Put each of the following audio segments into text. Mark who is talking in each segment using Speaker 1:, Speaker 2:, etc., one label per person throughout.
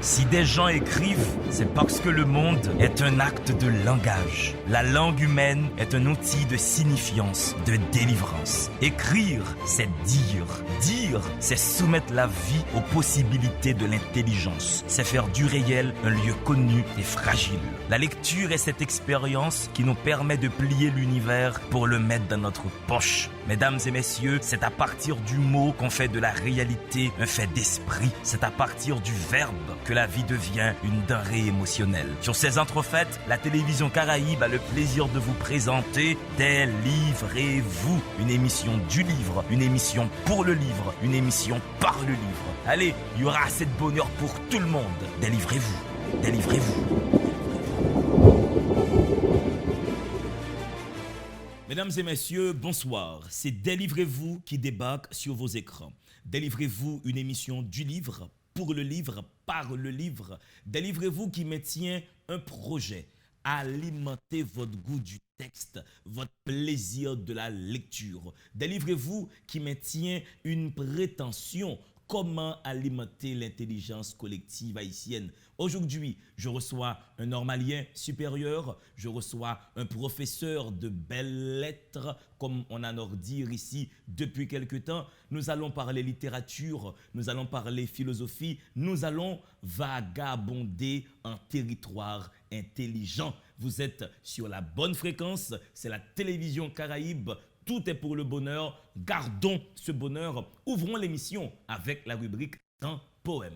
Speaker 1: Si des gens écrivent, c'est parce que le monde est un acte de langage. La langue humaine est un outil de signifiance, de délivrance. Écrire, c'est dire. Dire, c'est soumettre la vie aux possibilités de l'intelligence. C'est faire du réel un lieu connu et fragile. La lecture est cette expérience qui nous permet de plier l'univers pour le mettre dans notre poche. Mesdames et messieurs, c'est à partir du mot qu'on fait de la réalité un fait d'esprit. C'est à partir du verbe que la vie devient une denrée émotionnelle. Sur ces entrefaites, la télévision Caraïbe a le plaisir de vous présenter Délivrez-vous, une émission du livre, une émission pour le livre, une émission par le livre. Allez, il y aura assez de bonheur pour tout le monde. Délivrez-vous, délivrez-vous. Mesdames et messieurs, bonsoir. C'est Délivrez-vous qui débarque sur vos écrans. Délivrez-vous, une émission du livre, pour le livre, par le livre. Délivrez-vous qui maintient un projet. Alimenter votre goût du texte, votre plaisir de la lecture. Délivrez-vous qui maintient une prétention. Comment alimenter l'intelligence collective haïtienne? Aujourd'hui, je reçois un normalien supérieur, je reçois un professeur de belles lettres, comme on en dire ici depuis quelque temps. Nous allons parler littérature, nous allons parler philosophie, nous allons vagabonder en territoire intelligent. Vous êtes sur la bonne fréquence, c'est la télévision Caraïbe. Tout est pour le bonheur. Gardons ce bonheur. Ouvrons l'émission avec la rubrique d'un poème.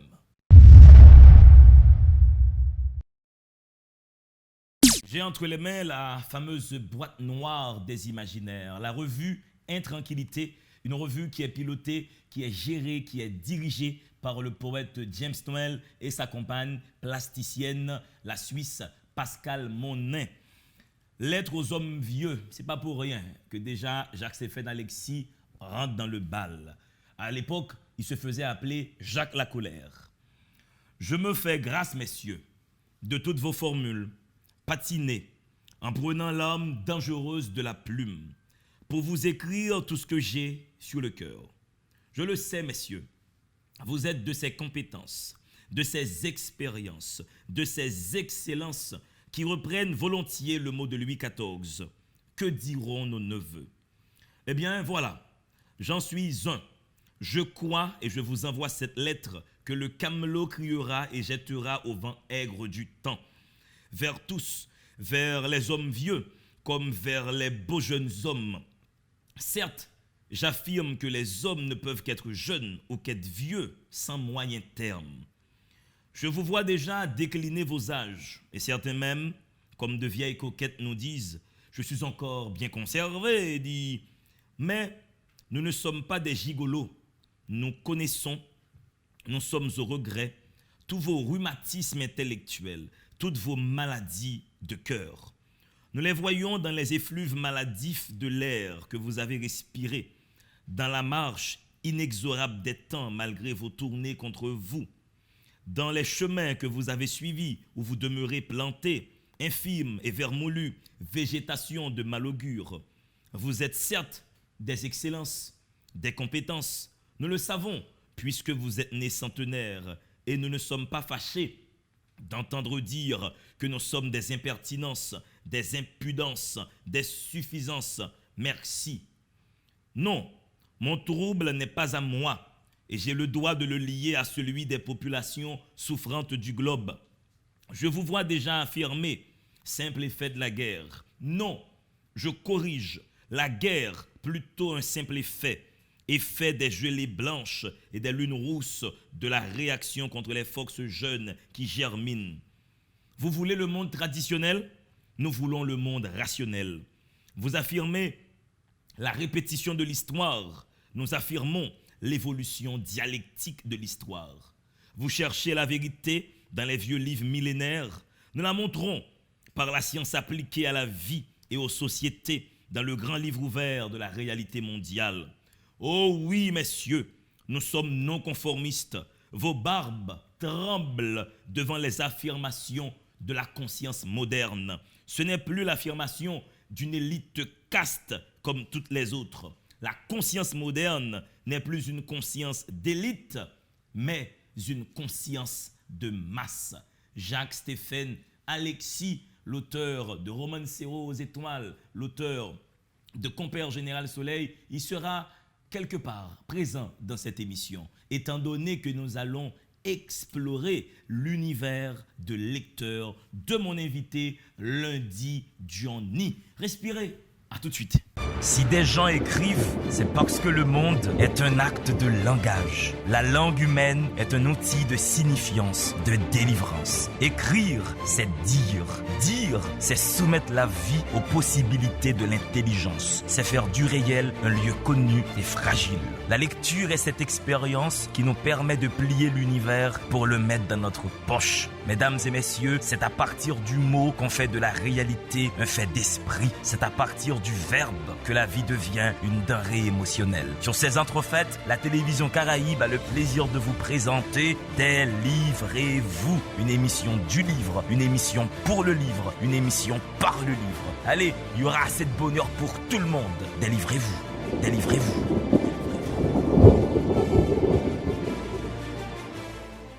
Speaker 1: J'ai entre les mains la fameuse boîte noire des imaginaires, la revue Intranquillité, une revue qui est pilotée, qui est gérée, qui est dirigée par le poète James Noël et sa compagne plasticienne, la Suisse Pascale Monin. Lettre aux hommes vieux, c'est pas pour rien que déjà Jacques-Stéphane Alexis rentre dans le bal. À l'époque, il se faisait appeler Jacques la Colère. Je me fais grâce, messieurs, de toutes vos formules, patinées, en prenant l'arme dangereuse de la plume, pour vous écrire tout ce que j'ai sur le cœur. Je le sais, messieurs, vous êtes de ces compétences, de ces expériences, de ces excellences qui reprennent volontiers le mot de Louis XIV. Que diront nos neveux? Eh bien, voilà, j'en suis un. Je crois et je vous envoie cette lettre que le camelot criera et jettera au vent aigre du temps. Vers tous, vers les hommes vieux, comme vers les beaux jeunes hommes. Certes, j'affirme que les hommes ne peuvent qu'être jeunes ou qu'être vieux sans moyen terme. Je vous vois déjà décliner vos âges, et certains même, comme de vieilles coquettes nous disent, je suis encore bien conservé, dit. Mais nous ne sommes pas des gigolos, nous connaissons, nous sommes au regret, tous vos rhumatismes intellectuels, toutes vos maladies de cœur. Nous les voyons dans les effluves maladifs de l'air que vous avez respiré, dans la marche inexorable des temps malgré vos tournées contre vous, dans les chemins que vous avez suivis, où vous demeurez plantés, infirmes et vermoulus, végétation de malaugure. Vous êtes certes des excellences, des compétences, nous le savons, puisque vous êtes nés centenaires, et nous ne sommes pas fâchés d'entendre dire que nous sommes des impertinences, des impudences, des suffisances. Merci. Non, mon trouble n'est pas à moi, et j'ai le droit de le lier à celui des populations souffrantes du globe. Je vous vois déjà affirmer, simple effet de la guerre. Non, je corrige, la guerre, plutôt un simple effet des gelées blanches et des lunes rousses de la réaction contre les forces jeunes qui germinent. Vous voulez le monde traditionnel? Nous voulons le monde rationnel. Vous affirmez la répétition de l'histoire. Nous affirmons l'évolution dialectique de l'histoire. Vous cherchez la vérité dans les vieux livres millénaires. Nous la montrons par la science appliquée à la vie et aux sociétés dans le grand livre ouvert de la réalité mondiale. Oh oui, messieurs, nous sommes non conformistes. Vos barbes tremblent devant les affirmations de la conscience moderne. Ce n'est plus l'affirmation d'une élite caste comme toutes les autres. La conscience moderne n'est plus une conscience d'élite, mais une conscience de masse. Jacques Stéphane Alexis, l'auteur de Romancero aux étoiles, l'auteur de Compère Général Soleil, il sera quelque part présent dans cette émission, étant donné que nous allons explorer l'univers de lecteur de mon invité Lundi Johnny. Respirez, à tout de suite.
Speaker 2: Si des gens écrivent, c'est parce que le monde est un acte de langage. La langue humaine est un outil de signifiance, de délivrance. Écrire, c'est dire. Dire, c'est soumettre la vie aux possibilités de l'intelligence. C'est faire du réel un lieu connu et fragile. La lecture est cette expérience qui nous permet de plier l'univers pour le mettre dans notre poche. Mesdames et messieurs, c'est à partir du mot qu'on fait de la réalité un fait d'esprit. C'est à partir du verbe que la vie devient une denrée émotionnelle. Sur ces entrefaites, la télévision Caraïbe a le plaisir de vous présenter Délivrez-vous, une émission du livre, une émission pour le livre, une émission par le livre. Allez, il y aura assez de bonheur pour tout le monde. Délivrez-vous, délivrez-vous.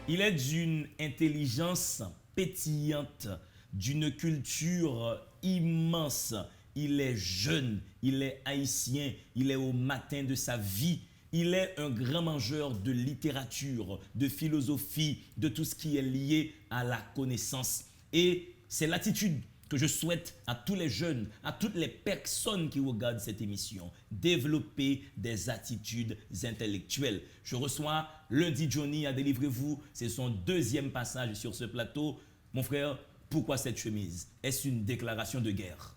Speaker 1: Il est d'une intelligence pétillante, d'une culture immense. Il est jeune, il est haïtien, il est au matin de sa vie. Il est un grand mangeur de littérature, de philosophie, de tout ce qui est lié à la connaissance. Et c'est l'attitude que je souhaite à tous les jeunes, à toutes les personnes qui regardent cette émission. Développer des attitudes intellectuelles. Je reçois Lundi Johnny à Délivrez-vous. C'est son deuxième passage sur ce plateau. Mon frère, pourquoi cette chemise? Est-ce une déclaration de guerre?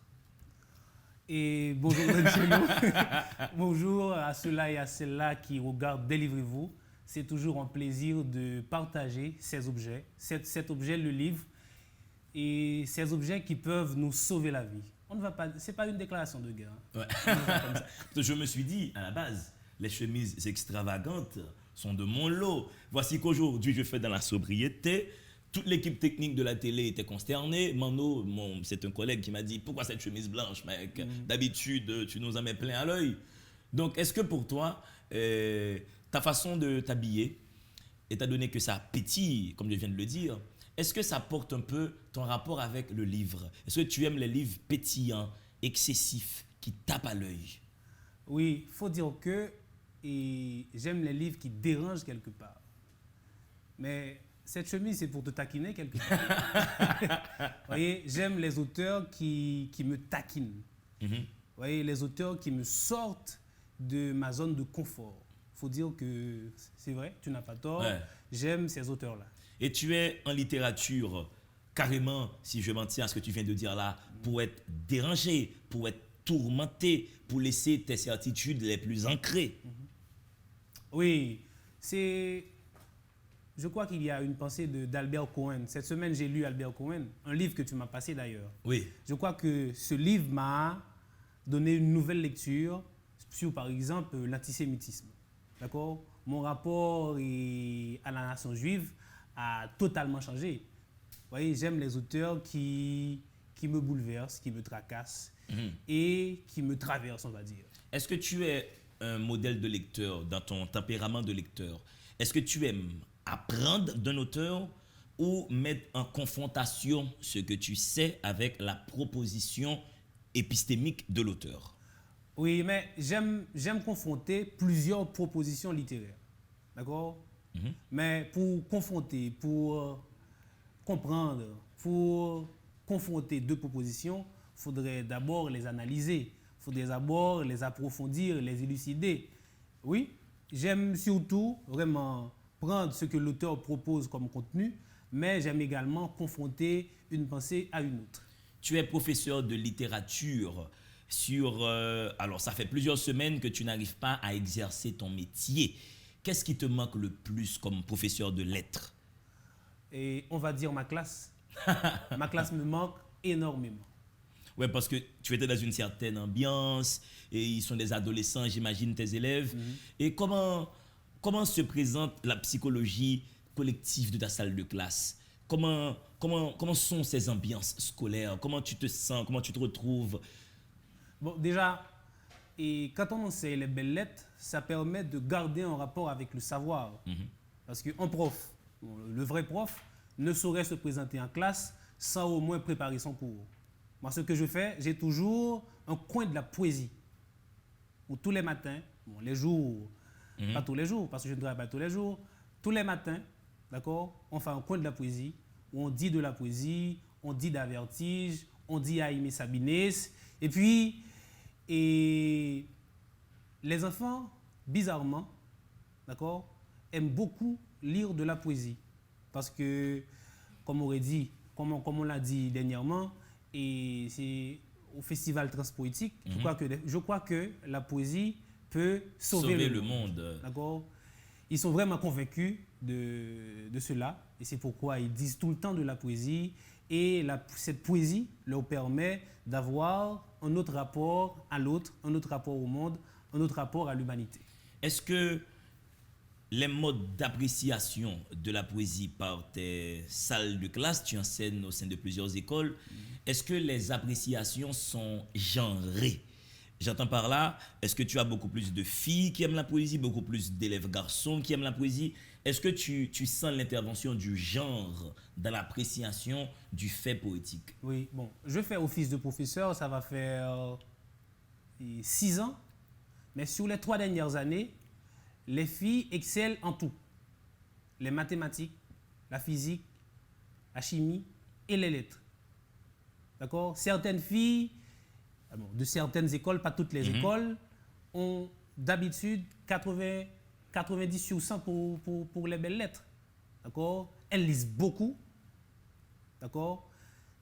Speaker 3: Et bonjour Bencheno. Bonjour à ceux-là et à celles-là qui regardent Délivrez-vous. C'est toujours un plaisir de partager ces objets, cet objet, le livre, et ces objets qui peuvent nous sauver la vie. On ne va pas, c'est pas une déclaration de guerre.
Speaker 1: Ouais. Je me suis dit, à la base, les chemises extravagantes sont de mon lot. Voici qu'aujourd'hui, je fais dans la sobriété. Toute l'équipe technique de la télé était consternée. Mano, c'est un collègue qui m'a dit, pourquoi cette chemise blanche, mec? D'habitude, tu nous en mets plein à l'œil. Donc, est-ce que pour toi, ta façon de t'habiller, étant donné que ça pétille, comme je viens de le dire, est-ce que ça porte un peu ton rapport avec le livre? Est-ce que tu aimes les livres pétillants, excessifs, qui tapent à l'œil?
Speaker 3: Oui, il faut dire que j'aime les livres qui dérangent quelque part. Mais cette chemise, c'est pour te taquiner quelque part. Vous voyez, j'aime les auteurs qui me taquinent. Vous voyez, les auteurs qui me sortent de ma zone de confort. Il faut dire que c'est vrai, tu n'as pas tort. Ouais. J'aime ces auteurs-là.
Speaker 1: Et tu es en littérature, carrément, si je m'en tiens à ce que tu viens de dire là, pour être dérangé, pour être tourmenté, pour laisser tes certitudes les plus ancrées.
Speaker 3: Oui, c'est... Je crois qu'il y a une pensée d'Albert Cohen. Cette semaine, j'ai lu Albert Cohen, un livre que tu m'as passé d'ailleurs.
Speaker 1: Oui.
Speaker 3: Je crois que ce livre m'a donné une nouvelle lecture sur, par exemple, l'antisémitisme. D'accord? Mon rapport à la nation juive a totalement changé. Vous voyez, j'aime les auteurs qui me bouleversent, qui me tracassent et qui me traversent, on va dire.
Speaker 1: Est-ce que tu es un modèle de lecteur dans ton tempérament de lecteur? Est-ce que tu aimes apprendre d'un auteur ou mettre en confrontation ce que tu sais avec la proposition épistémique de l'auteur?
Speaker 3: Oui, mais j'aime confronter plusieurs propositions littéraires. D'accord? Mais pour confronter, pour comprendre, pour confronter deux propositions, il faudrait d'abord les analyser, il faudrait d'abord les approfondir, les élucider. Oui, j'aime surtout vraiment prendre ce que l'auteur propose comme contenu, mais j'aime également confronter une pensée à une autre.
Speaker 1: Tu es professeur de littérature. Alors, ça fait plusieurs semaines que tu n'arrives pas à exercer ton métier. Qu'est-ce qui te manque le plus comme professeur de lettres?
Speaker 3: Et on va dire ma classe. Ma classe me manque énormément.
Speaker 1: Oui, parce que tu étais dans une certaine ambiance et ils sont des adolescents, j'imagine, tes élèves. Et comment se présente la psychologie collective de ta salle de classe? Comment sont ces ambiances scolaires? Comment tu te sens? Comment tu te retrouves?
Speaker 3: Bon, déjà, quand on enseigne les belles lettres, ça permet de garder un rapport avec le savoir. Parce qu'un prof bon, le vrai prof, ne saurait se présenter en classe sans au moins préparer son cours. Moi, ce que je fais, j'ai toujours un coin de la poésie. Où tous les matins, bon, les jours, pas tous les jours, parce que je ne travaille pas tous les jours, tous les matins, d'accord, on fait un coin de la poésie, où on dit de la poésie, on dit d'Avertige, on dit Aimé Sabinès, et puis, et les enfants, bizarrement, d'accord, aiment beaucoup lire de la poésie. Parce que, comme on l'a dit dernièrement, et c'est au Festival Transpoétique, je crois que la poésie peut sauver le monde. D'accord. Ils sont vraiment convaincus de cela, et c'est pourquoi ils disent tout le temps de la poésie, et cette poésie leur permet d'avoir un autre rapport à l'autre, un autre rapport au monde, un autre rapport à l'humanité.
Speaker 1: Est-ce que les modes d'appréciation de la poésie par tes salles de classe, tu enseignes au sein de plusieurs écoles, est-ce que les appréciations sont genrées? J'entends par là, est-ce que tu as beaucoup plus de filles qui aiment la poésie, beaucoup plus d'élèves garçons qui aiment la poésie? Est-ce que tu sens l'intervention du genre dans l'appréciation du fait poétique?
Speaker 3: Oui, bon, je fais office de professeur, ça va faire 6 ans, mais sur les 3 dernières années, les filles excellent en tout. Les mathématiques, la physique, la chimie et les lettres. D'accord? Certaines filles, de certaines écoles, pas toutes les écoles, ont d'habitude 90 sur 100 pour les belles lettres. D'accord? Elles lisent beaucoup. D'accord?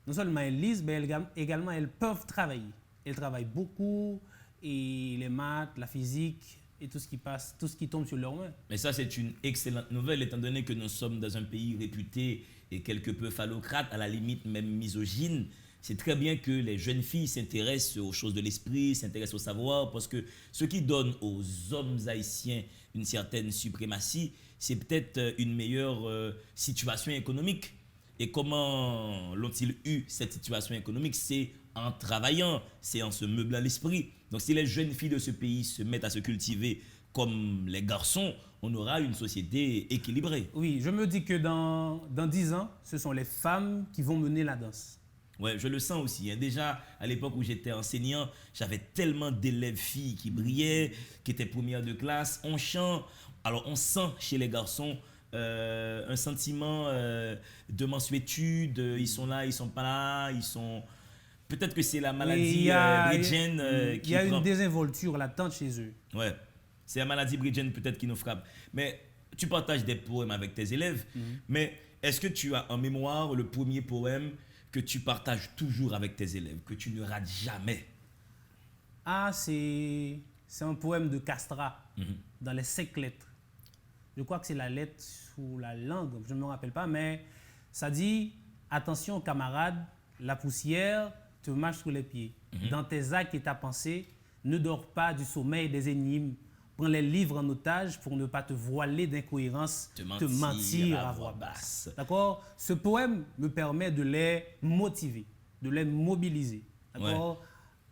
Speaker 3: Non seulement elles lisent, mais également elles peuvent travailler. Elles travaillent beaucoup, et les maths, la physique, et tout ce qui passe, tout ce qui tombe sur leurs mains.
Speaker 1: Mais ça, c'est une excellente nouvelle, étant donné que nous sommes dans un pays réputé et quelque peu phallocrate, à la limite même misogyne. C'est très bien que les jeunes filles s'intéressent aux choses de l'esprit, s'intéressent au savoir, parce que ce qui donne aux hommes haïtiens une certaine suprématie, c'est peut-être une meilleure situation économique. Et comment l'ont-ils eu, cette situation économique? C'est en travaillant, c'est en se meublant l'esprit. Donc si les jeunes filles de ce pays se mettent à se cultiver comme les garçons, on aura une société équilibrée.
Speaker 3: Oui, je me dis que dans 10 ans, ce sont les femmes qui vont mener la danse.
Speaker 1: Ouais, je le sens aussi. Déjà, à l'époque où j'étais enseignant, j'avais tellement d'élèves filles qui brillaient, qui étaient premières de classe. On chante. Alors, on sent chez les garçons un sentiment de mansuétude. Ils sont là, ils sont pas là, ils sont... Peut-être que c'est la maladie bridgienne qui...
Speaker 3: Il y a une désinvolture latente chez eux.
Speaker 1: Ouais, c'est la maladie bridgienne peut-être qui nous frappe. Mais tu partages des poèmes avec tes élèves, mais est-ce que tu as en mémoire le premier poème que tu partages toujours avec tes élèves, que tu ne rates jamais?
Speaker 3: Ah, c'est un poème de Castra, dans les 5 lettres. Je crois que c'est la lettre ou la langue, je ne me rappelle pas, mais ça dit « Attention camarade, la poussière te marche sous les pieds. Dans tes actes et ta pensée, ne dors pas du sommeil des énigmes. Prends les livres en otage pour ne pas te voiler d'incohérences, te mentir à voix basse. » D'accord? Ce poème me permet de les motiver, de les mobiliser. D'accord? Ouais.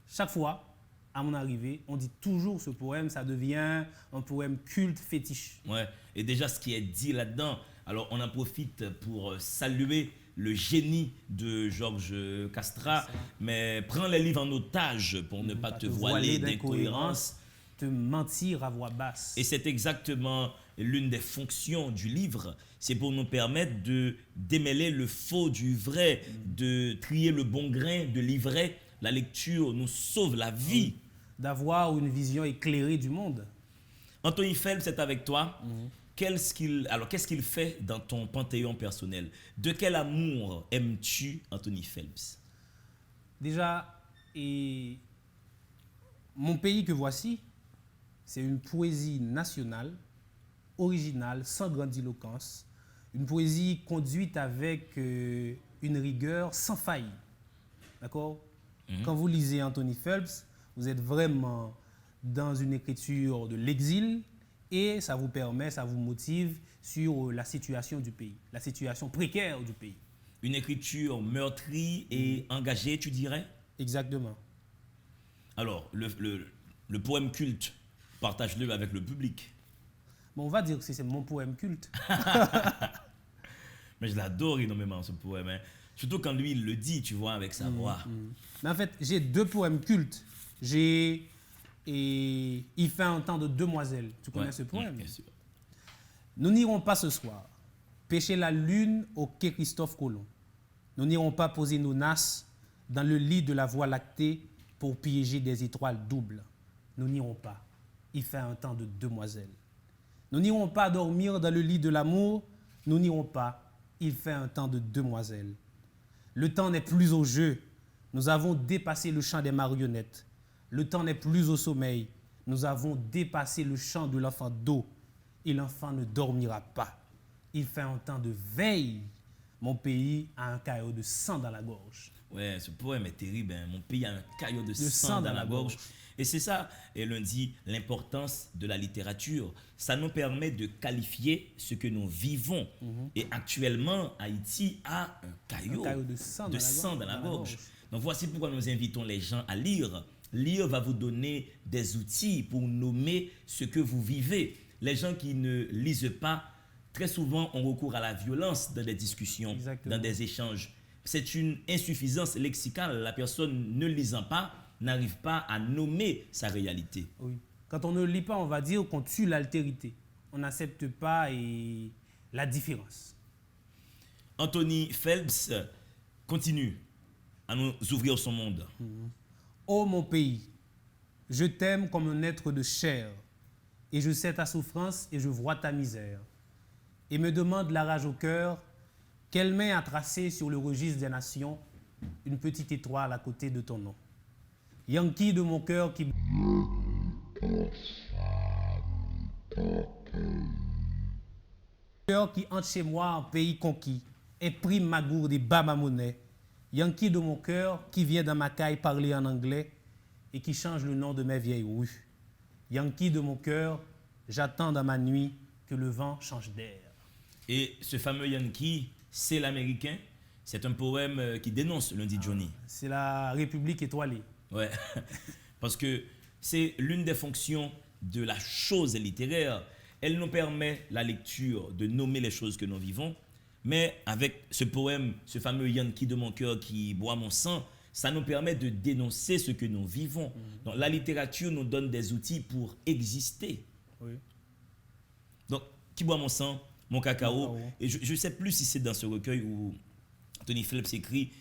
Speaker 3: Chaque fois, à mon arrivée, on dit toujours ce poème, ça devient un poème culte, fétiche.
Speaker 1: Ouais. Et déjà, ce qui est dit là-dedans, alors on en profite pour saluer le génie de Georges Castra, mais prends les livres en otage pour ne pas te voiler d'incohérences,
Speaker 3: te mentir à voix basse.
Speaker 1: Et c'est exactement l'une des fonctions du livre, c'est pour nous permettre de démêler le faux du vrai, de trier le bon grain de l'ivraie. La lecture nous sauve la vie.
Speaker 3: D'avoir une vision éclairée du monde.
Speaker 1: Anthony Phelps est avec toi. Qu'est-ce qu'il fait dans ton panthéon personnel? De quel amour aimes-tu Anthony Phelps?
Speaker 3: Déjà, mon pays que voici, c'est une poésie nationale, originale, sans grandiloquence, une poésie conduite avec une rigueur sans faille. D'accord? Quand vous lisez Anthony Phelps, vous êtes vraiment dans une écriture de l'exil et ça vous permet, ça vous motive sur la situation du pays, la situation précaire du pays.
Speaker 1: Une écriture meurtrie et engagée, tu dirais?
Speaker 3: Exactement.
Speaker 1: Alors, le poème culte, partage-le avec le public.
Speaker 3: Bon, on va dire que c'est mon poème culte.
Speaker 1: Mais je l'adore énormément, ce poème. Hein. Surtout quand lui, il le dit, tu vois, avec sa voix.
Speaker 3: Mais en fait, j'ai 2 poèmes cultes. J'ai Il fait un temps de demoiselle. Tu connais ce poème?
Speaker 1: Bien sûr.
Speaker 3: Nous n'irons pas ce soir pêcher la lune au quai Christophe Colomb. Nous n'irons pas poser nos nasses dans le lit de la Voie lactée pour piéger des étoiles doubles. Nous n'irons pas. Il fait un temps de demoiselle. Nous n'irons pas dormir dans le lit de l'amour. Nous n'irons pas. Il fait un temps de demoiselle. Le temps n'est plus au jeu. Nous avons dépassé le champ des marionnettes. Le temps n'est plus au sommeil. Nous avons dépassé le champ de l'enfant d'eau. Et l'enfant ne dormira pas. Il fait un temps de veille. Mon pays a un caillot de sang dans la gorge.
Speaker 1: Ouais, ce poème est terrible. Hein. Mon pays a un caillot de sang dans la gorge. Et c'est ça, et l'on dit, l'importance de la littérature. Ça nous permet de qualifier ce que nous vivons. Et actuellement, Haïti a un caillot
Speaker 3: de sang
Speaker 1: dans la gorge. Donc voici pourquoi nous invitons les gens à lire. Lire va vous donner des outils pour nommer ce que vous vivez. Les gens qui ne lisent pas, très souvent, ont recours à la violence dans des discussions, dans des échanges. C'est une insuffisance lexicale. La personne ne lisant pas n'arrive pas à nommer sa réalité.
Speaker 3: Oui. Quand on ne lit pas, on va dire qu'on tue l'altérité. On n'accepte pas la différence.
Speaker 1: Anthony Phelps continue à nous ouvrir son monde.
Speaker 3: Ô mon pays, je t'aime comme un être de chair, et je sais ta souffrance et je vois ta misère. Et me demande la rage au cœur, quelle main a tracé sur le registre des nations une petite étoile à côté de ton nom. Yankee de mon cœur qui entre chez moi en pays conquis, imprime ma gourde et bat ma monnaie. Yankee de mon cœur qui vient dans ma caille parler en anglais et qui change le nom de mes vieilles rues. Yankee de mon cœur, j'attends dans ma nuit que le vent change d'air.
Speaker 1: Et ce fameux Yankee, c'est l'américain. C'est un poème qui dénonce Lundi Johnny.
Speaker 3: C'est la République étoilée.
Speaker 1: Ouais, parce que c'est l'une des fonctions de la chose littéraire. Elle nous permet la lecture, de nommer les choses que nous vivons. Mais avec ce poème, ce fameux Yankee de mon cœur qui boit mon sang, ça nous permet de dénoncer ce que nous vivons. Donc la littérature nous donne des outils pour exister.
Speaker 3: Oui.
Speaker 1: Donc, qui boit mon sang, mon cacao. Et je ne sais plus si c'est dans ce recueil où Anthony Phelps écrit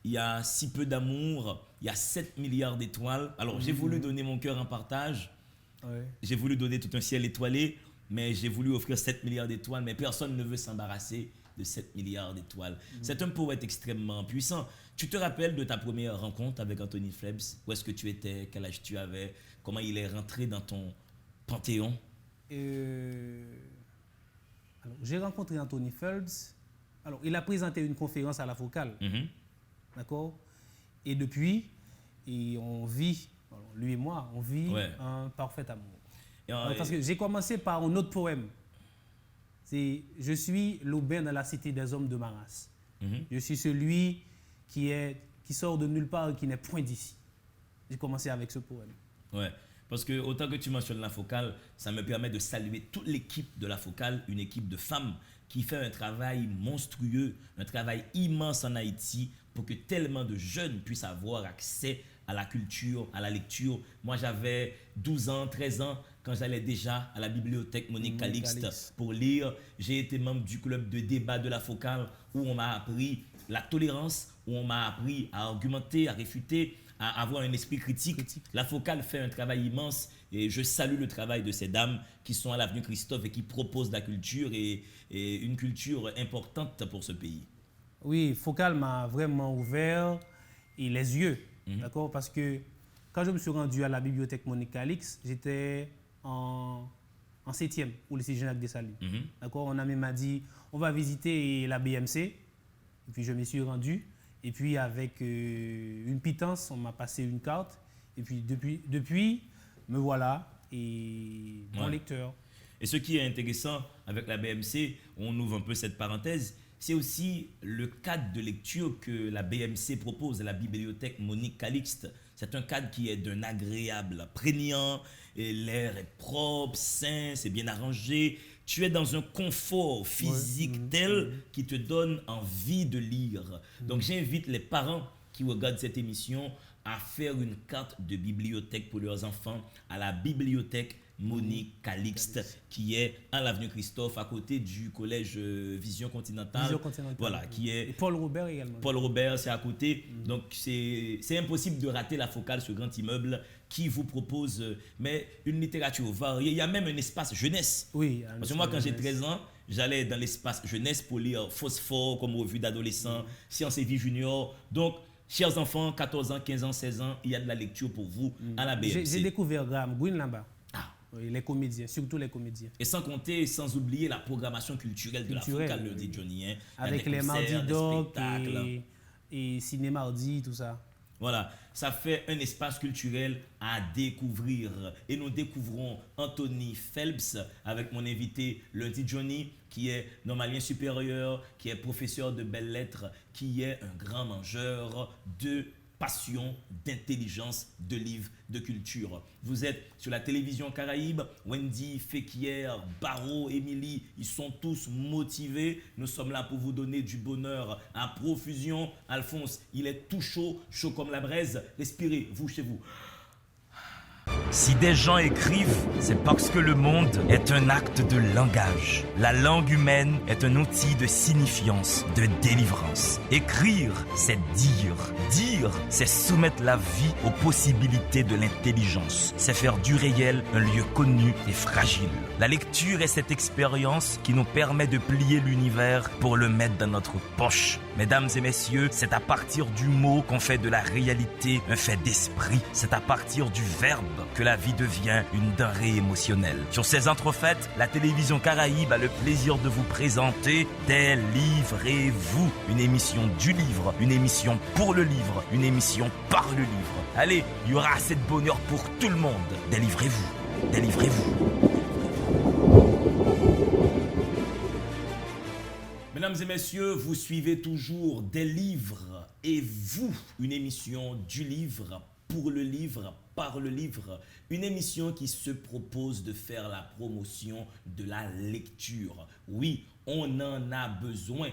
Speaker 1: il y a si peu d'amour, il y a 7 milliards d'étoiles. Alors, j'ai voulu donner mon cœur en partage.
Speaker 3: Ouais.
Speaker 1: J'ai voulu donner tout un ciel étoilé, mais j'ai voulu offrir 7 milliards d'étoiles, mais personne ne veut s'embarrasser de 7 milliards d'étoiles. C'est un poète extrêmement puissant. Tu te rappelles de ta première rencontre avec Anthony Phelps? Où est-ce que tu étais? Quel âge tu avais? Comment il est rentré dans ton panthéon?
Speaker 3: Alors, j'ai rencontré Anthony Phelps. Alors, il a présenté une conférence à la Focale. D'accord? Et depuis, on vit, alors, lui et moi, on vit un parfait amour. Parce que j'ai commencé par un autre poème. C'est « Je suis l'aubain dans la cité des hommes de ma race. Je suis celui qui sort de nulle part et qui n'est point d'ici. » J'ai commencé avec ce poème.
Speaker 1: Ouais, parce que autant que tu mentionnes la Focale, ça me permet de saluer toute l'équipe de la Focale, une équipe de femmes qui fait un travail monstrueux, un travail immense en Haïti pour que tellement de jeunes puissent avoir accès à la culture, à la lecture. Moi, j'avais 12 ans, 13 ans, quand j'allais déjà à la bibliothèque Monique Calixte pour lire. J'ai été membre du club de débat de la Focale où on m'a appris la tolérance, où on m'a appris à argumenter, à réfuter, à avoir un esprit critique. La Focale fait un travail immense et je salue le travail de ces dames qui sont à l'avenue Christophe et qui proposent de la culture et une culture importante pour ce pays. Oui,
Speaker 3: Focale m'a vraiment ouvert les yeux, d'accord, parce que quand je me suis rendu à la bibliothèque Monique Calixte, j'étais en 7e au lycée Jean-Jacques Dessalines. D'accord, on m'a dit on va visiter la BMC et puis je me suis rendu et puis avec une pitance, on m'a passé une carte et puis depuis me voilà et bon lecteur.
Speaker 1: Et ce qui est intéressant avec la BMC, on ouvre un peu cette parenthèse, c'est aussi le cadre de lecture que la BMC propose, la bibliothèque Monique Calixte. C'est un cadre qui est d'un agréable prégnant, et l'air est propre, sain, c'est bien arrangé. tu es dans un confort physique tel qui te donne envie de lire. Donc j'invite les parents qui regardent cette émission à faire une carte de bibliothèque pour leurs enfants à la bibliothèque Monique Calixte qui est à l'avenue Christophe à côté du collège Vision Continentale. Voilà, qui est
Speaker 3: et Paul Robert également.
Speaker 1: Paul Robert, c'est à côté. Donc c'est impossible de rater la focale, ce grand immeuble qui vous propose mais une littérature variée. Il y a même un espace jeunesse.
Speaker 3: Oui.
Speaker 1: Parce que moi, quand j'ai 13 ans, j'allais dans l'espace jeunesse pour lire Phosphore comme revue d'adolescent, Sciences et Vie Junior. Donc, chers enfants, 14 ans, 15 ans, 16 ans, il y a de la lecture pour vous à la BMC.
Speaker 3: J'ai découvert Graham Greene là-bas.
Speaker 1: Ah.
Speaker 3: Oui, les comédiens, surtout les comédiens.
Speaker 1: Et sans compter, sans oublier la programmation culturelle de la focale le dit Johnny. Hein.
Speaker 3: Avec les Mardi Doc et Ciné Mardi, tout ça.
Speaker 1: Voilà, ça fait un espace culturel à découvrir. Et nous découvrons Anthony Phelps avec mon invité Lundi Johnny, qui est normalien supérieur, qui est professeur de belles lettres, qui est un grand mangeur de passion, d'intelligence, de livres, de culture. Vous êtes sur la télévision Caraïbe, Wendy, Fekier, Barreau, Émilie, ils sont tous motivés. Nous sommes là pour vous donner du bonheur à profusion. Alphonse, il est tout chaud, chaud comme la braise. Respirez, vous chez vous.
Speaker 2: Si des gens écrivent, c'est parce que le monde est un acte de langage. La langue humaine est un outil de signifiance, de délivrance. Écrire, c'est dire. Dire, c'est soumettre la vie aux possibilités de l'intelligence. C'est faire du réel un lieu connu et fragile. La lecture est cette expérience qui nous permet de plier l'univers pour le mettre dans notre poche. Mesdames et messieurs, c'est à partir du mot qu'on fait de la réalité un fait d'esprit. C'est à partir du verbe que la vie devient une denrée émotionnelle. Sur ces entrefaites, la télévision Caraïbe a le plaisir de vous présenter Délivrez-vous, une émission du livre, une émission pour le livre, une émission par le livre. Allez, il y aura assez de bonheur pour tout le monde. Délivrez-vous, délivrez-vous.
Speaker 1: Mesdames et messieurs, vous suivez toujours Des livres et vous, une émission du livre, pour le livre, par le livre, une émission qui se propose de faire la promotion de la lecture. Oui, on en a besoin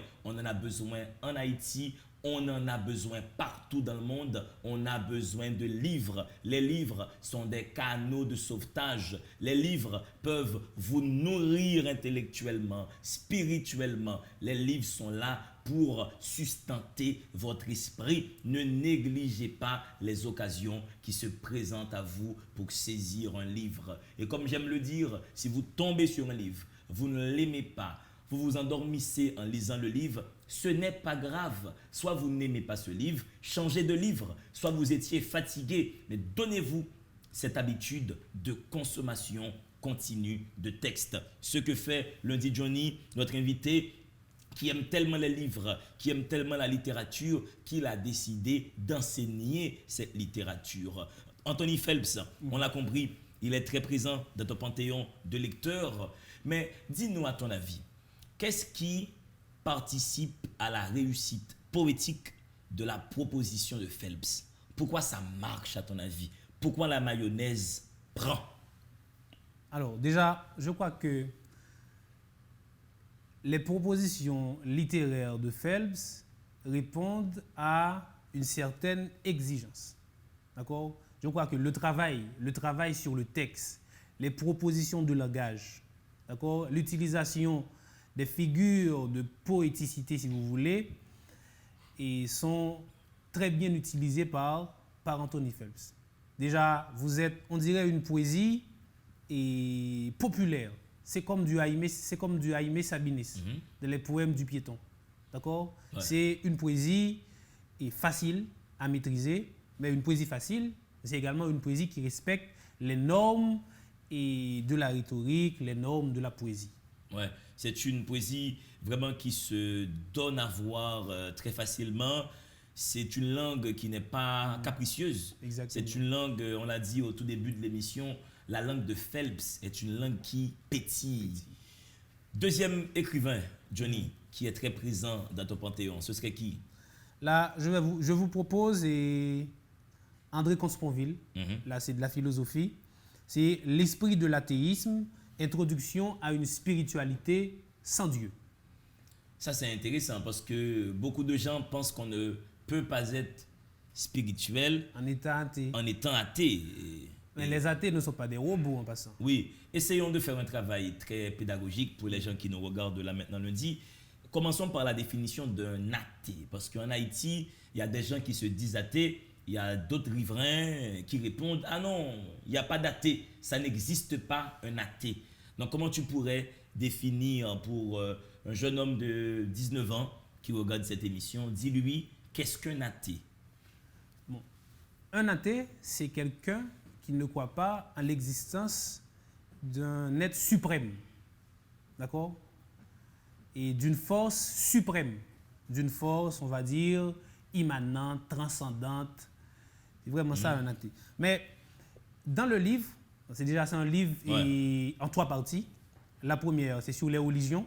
Speaker 1: en Haïti, on en a besoin partout dans le monde, on a besoin de livres. Les livres sont des canaux de sauvetage. Les livres peuvent vous nourrir intellectuellement, spirituellement. Les livres sont là pour sustenter votre esprit. Ne négligez pas les occasions qui se présentent à vous pour saisir un livre. Et comme j'aime le dire, si vous tombez sur un livre, vous ne l'aimez pas, vous vous endormissez en lisant le livre, ce n'est pas grave. Soit vous n'aimez pas ce livre, changez de livre. Soit vous étiez fatigué, mais donnez-vous cette habitude de consommation continue de textes. Ce que fait Lundi Johnny, notre invité, qui aime tellement les livres, qui aime tellement la littérature, qu'il a décidé d'enseigner cette littérature. Anthony Phelps, on l'a compris, il est très présent dans ton panthéon de lecteurs. Mais dis-nous à ton avis, qu'est-ce qui participe à la réussite poétique de la proposition de Phelps? Pourquoi ça marche à ton avis? Pourquoi la mayonnaise prend?
Speaker 3: Alors déjà, je crois que les propositions littéraires de Phelps répondent à une certaine exigence. D'accord? Je crois que le travail sur le texte, les propositions de langage, d'accord? L'utilisation des figures de poéticité, si vous voulez, et sont très bien utilisées par Anthony Phelps. Déjà, vous êtes, on dirait, une poésie et populaire. C'est comme du Jaime Sabines, dans les poèmes du piéton. D'accord? Ouais. C'est une poésie facile à maîtriser, mais une poésie facile, c'est également une poésie qui respecte les normes de la rhétorique, les normes de la poésie.
Speaker 1: Ouais, c'est une poésie vraiment qui se donne à voir très facilement. C'est une langue qui n'est pas capricieuse.
Speaker 3: Exactement.
Speaker 1: C'est une langue, on l'a dit au tout début de l'émission, la langue de Phelps est une langue qui pétille. Deuxième écrivain, Johnny, qui est très présent dans ton panthéon, ce serait qui?
Speaker 3: Là, je vous propose André Consponville. Là, c'est de la philosophie. C'est l'esprit de l'athéisme Introduction à une spiritualité sans Dieu.
Speaker 1: Ça, c'est intéressant parce que beaucoup de gens pensent qu'on ne peut pas être spirituel
Speaker 3: En étant athée.
Speaker 1: en étant athée.
Speaker 3: Mais les athées ne sont pas des robots en passant.
Speaker 1: Oui, essayons de faire un travail très pédagogique pour les gens qui nous regardent là maintenant lundi. Commençons par la définition d'un athée. Parce qu'en Haïti, il y a des gens qui se disent athées, il y a d'autres riverains qui répondent « Ah non, il n'y a pas d'athée, ça n'existe pas un athée ». Donc comment tu pourrais définir pour un jeune homme de 19 ans qui regarde cette émission, dis-lui, qu'est-ce qu'un athée?
Speaker 3: Bon. Un athée, c'est quelqu'un qui ne croit pas en l'existence d'un être suprême. D'accord? Et d'une force suprême. D'une force, on va dire, immanente, transcendante. C'est vraiment ça, un athée. Mais dans le livre, c'est un livre en 3 parties. La première, c'est sur les religions.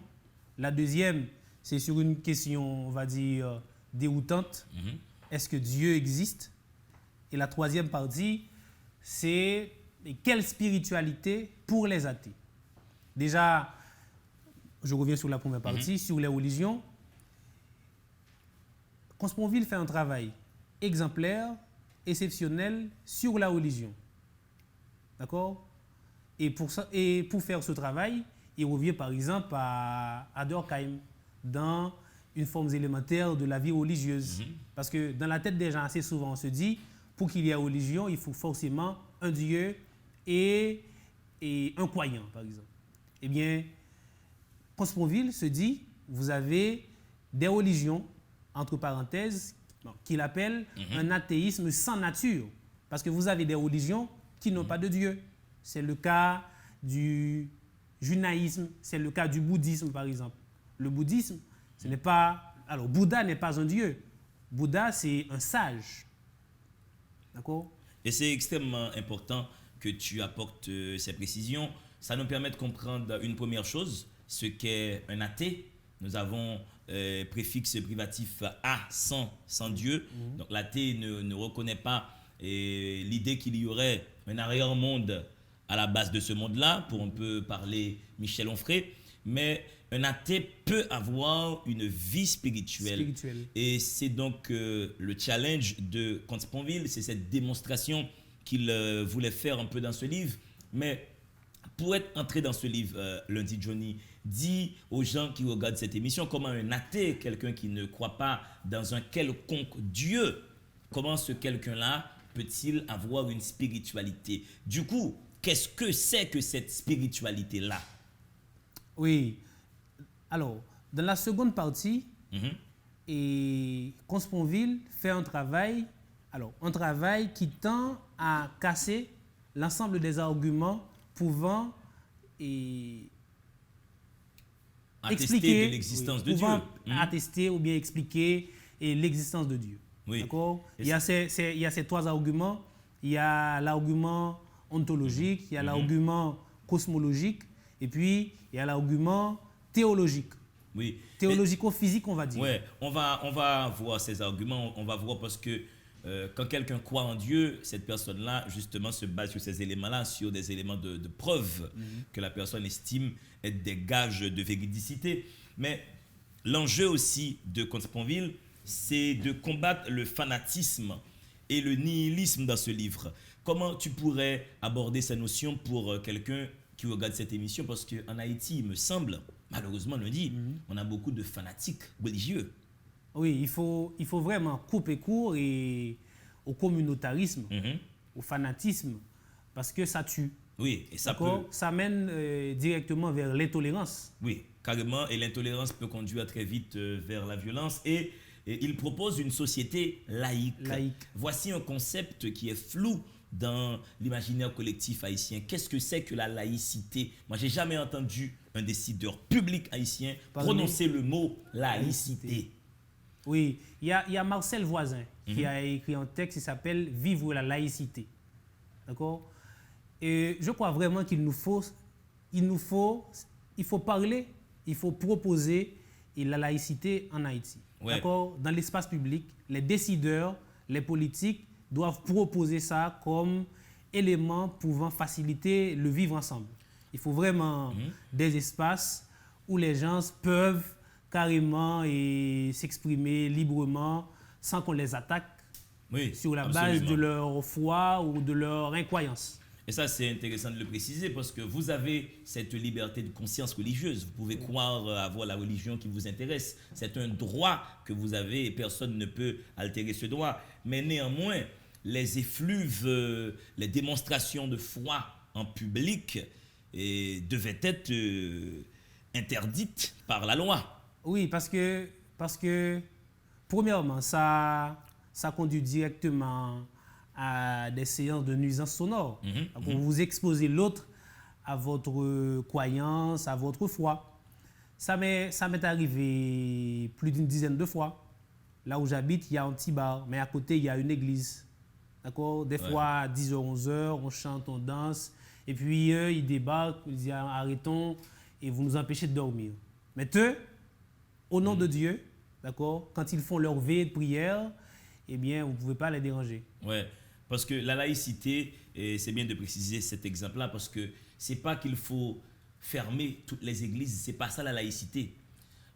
Speaker 3: La deuxième, c'est sur une question, on va dire, déroutante. Est-ce que Dieu existe? Et la troisième partie, c'est quelle spiritualité pour les athées? Déjà, je reviens sur la première partie, sur les religions. Consponville fait un travail exemplaire, exceptionnel sur la religion. D'accord? Et pour faire ce travail, il revient par exemple à Durkheim, dans une forme élémentaire de la vie religieuse. Parce que dans la tête des gens, assez souvent, on se dit, pour qu'il y ait religion, il faut forcément un Dieu et un croyant, par exemple. Eh bien, Consponville se dit, vous avez des religions, entre parenthèses, qu'il appelle un athéisme sans nature. Parce que vous avez des religions qui n'ont pas de Dieu. C'est le cas du judaïsme, c'est le cas du bouddhisme, par exemple. Le bouddhisme, ce n'est pas... Alors, Bouddha n'est pas un Dieu. Bouddha, c'est un sage. D'accord?
Speaker 1: Et c'est extrêmement important que tu apportes ces précisions. Ça nous permet de comprendre une première chose, ce qu'est un athée. Nous avons préfixe privatif A, sans Dieu. Donc l'athée ne reconnaît pas l'idée qu'il y aurait un arrière-monde à la base de ce monde-là, pour on peut parler Michel Onfray. Mais un athée peut avoir une vie spirituelle. Et c'est donc le challenge de Consponville, c'est cette démonstration qu'il voulait faire un peu dans ce livre. Mais pour être entré dans ce livre, lundi Johnny, dis aux gens qui regardent cette émission comment un athée, quelqu'un qui ne croit pas dans un quelconque Dieu, comment ce quelqu'un-là peut-il avoir une spiritualité? Du coup, qu'est-ce que c'est que cette spiritualité-là?
Speaker 3: Oui. Alors, dans la seconde partie, et Consponville fait un travail qui tend à casser l'ensemble des arguments pouvant
Speaker 1: expliquer de l'existence de Dieu.
Speaker 3: Attester ou bien expliquer l'existence de Dieu.
Speaker 1: Oui.
Speaker 3: D'accord? Il y a ces 3 arguments. Il y a l'argument ontologique, il y a l'argument cosmologique, et puis il y a l'argument théologique.
Speaker 1: Oui.
Speaker 3: Théologico-physique, on va dire.
Speaker 1: Ouais, on va voir ces arguments, on va voir parce que quand quelqu'un croit en Dieu, cette personne-là, justement, se base sur ces éléments-là, sur des éléments de preuve que la personne estime être des gages de véridicité. Mais l'enjeu aussi de Consponville, c'est de combattre le fanatisme et le nihilisme dans ce livre. Comment tu pourrais aborder ces notions pour quelqu'un qui regarde cette émission? Parce qu'en Haïti, il me semble, malheureusement, on le dit, on a beaucoup de fanatiques religieux.
Speaker 3: Oui, il faut vraiment couper court au communautarisme, au fanatisme, parce que ça tue.
Speaker 1: Oui, et
Speaker 3: ça mène directement vers l'intolérance.
Speaker 1: Oui, carrément, et l'intolérance peut conduire très vite vers la violence. Et il propose une société laïque. Voici un concept qui est flou dans l'imaginaire collectif haïtien. Qu'est-ce que c'est que la laïcité? Moi, j'ai jamais entendu un décideur public haïtien prononcer le mot laïcité.
Speaker 3: Oui, il y a Marcel Voisin qui a écrit un texte qui s'appelle « Vivre la laïcité ». D'accord? Et je crois vraiment qu'il faut parler, il faut proposer la laïcité en Haïti. Ouais. D'accord? Dans l'espace public, les décideurs, les politiques doivent proposer ça comme élément pouvant faciliter le vivre ensemble. Il faut vraiment des espaces où les gens peuvent carrément s'exprimer librement sans qu'on les attaque sur la base de leur foi ou de leur incroyance.
Speaker 1: Et ça, c'est intéressant de le préciser parce que vous avez cette liberté de conscience religieuse. Vous pouvez croire avoir la religion qui vous intéresse. C'est un droit que vous avez et personne ne peut altérer ce droit. Mais néanmoins, les effluves, les démonstrations de foi en public devaient être interdites par la loi.
Speaker 3: Oui, parce que premièrement, ça conduit directement à des séances de nuisance sonore. Vous exposez l'autre à votre croyance, à votre foi. Ça m'est arrivé plus d'une dizaine de fois. Là où j'habite, il y a un petit bar, mais à côté, il y a une église. D'accord? Des fois, à 10h, 11h, on chante, on danse. Et puis, eux, ils débarquent, ils disent arrêtons et vous nous empêchez de dormir. Mais eux, au nom de Dieu, d'accord, quand ils font leur veille de prière, eh bien, vous ne pouvez pas les déranger.
Speaker 1: Ouais, parce que la laïcité, et c'est bien de préciser cet exemple-là, parce que ce n'est pas qu'il faut fermer toutes les églises, ce n'est pas ça la laïcité.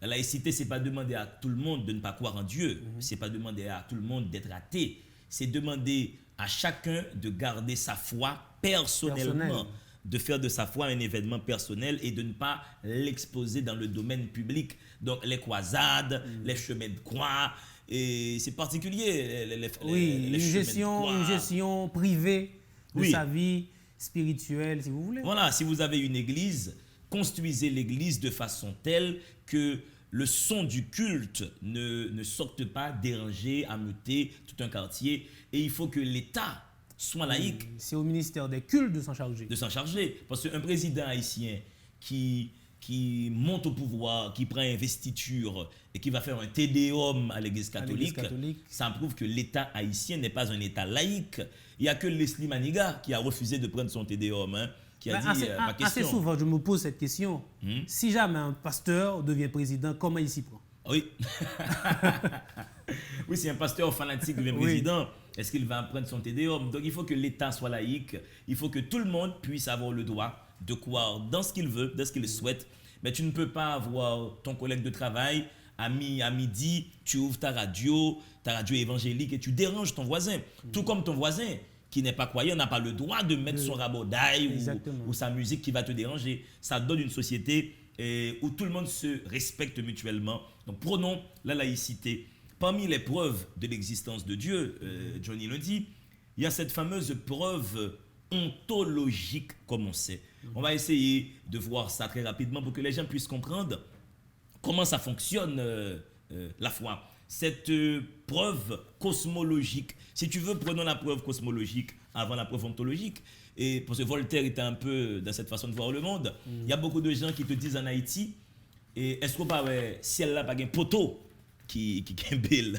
Speaker 1: La laïcité, ce n'est pas demander à tout le monde de ne pas croire en Dieu, ce n'est pas demander à tout le monde d'être athée, c'est demander à chacun de garder sa foi personnellement, de faire de sa foi un événement personnel et de ne pas l'exposer dans le domaine public. Donc les croisades, les chemins de croix, et c'est particulier.
Speaker 3: Une gestion privée de sa vie spirituelle, si vous voulez.
Speaker 1: Voilà, si vous avez une église, construisez l'église de façon telle que le son du culte ne sorte pas déranger, ameuter tout un quartier. Et il faut que l'État soit laïque.
Speaker 3: C'est au ministère des cultes de s'en charger.
Speaker 1: De s'en charger. Parce qu'un président haïtien qui monte au pouvoir, qui prend investiture et qui va faire un tédéum à l'église catholique, ça prouve que l'État haïtien n'est pas un État laïque. Il n'y a que Leslie Maniga qui a refusé de prendre son tédéum, qui a dit ma question.
Speaker 3: Assez souvent, je me pose cette question. Si jamais un pasteur devient président, comment il s'y prend?
Speaker 1: Oui. Oui, si un pasteur fanatique devient président, est-ce qu'il va prendre son tédéum? Donc il faut que l'État soit laïque. Il faut que tout le monde puisse avoir le droit de croire dans ce qu'il veut, dans ce qu'il souhaite. Mais tu ne peux pas avoir ton collègue de travail, à midi, tu ouvres ta radio évangélique et tu déranges ton voisin. Tout comme ton voisin qui n'est pas croyant n'a pas le droit de mettre son rabot d'ail ou sa musique qui va te déranger. Ça donne une société où tout le monde se respecte mutuellement. Donc prenons la laïcité. Parmi les preuves de l'existence de Dieu, Johnny le dit, il y a cette fameuse preuve ontologique, comme on sait. On va essayer de voir ça très rapidement pour que les gens puissent comprendre comment ça fonctionne la foi. Cette preuve cosmologique, si tu veux, prenons la preuve cosmologique avant la preuve ontologique. Et parce que Voltaire était un peu dans cette façon de voir le monde. Il y a beaucoup de gens qui te disent en Haïti, est-ce qu'on pas ciel là pas un poteau qui belle.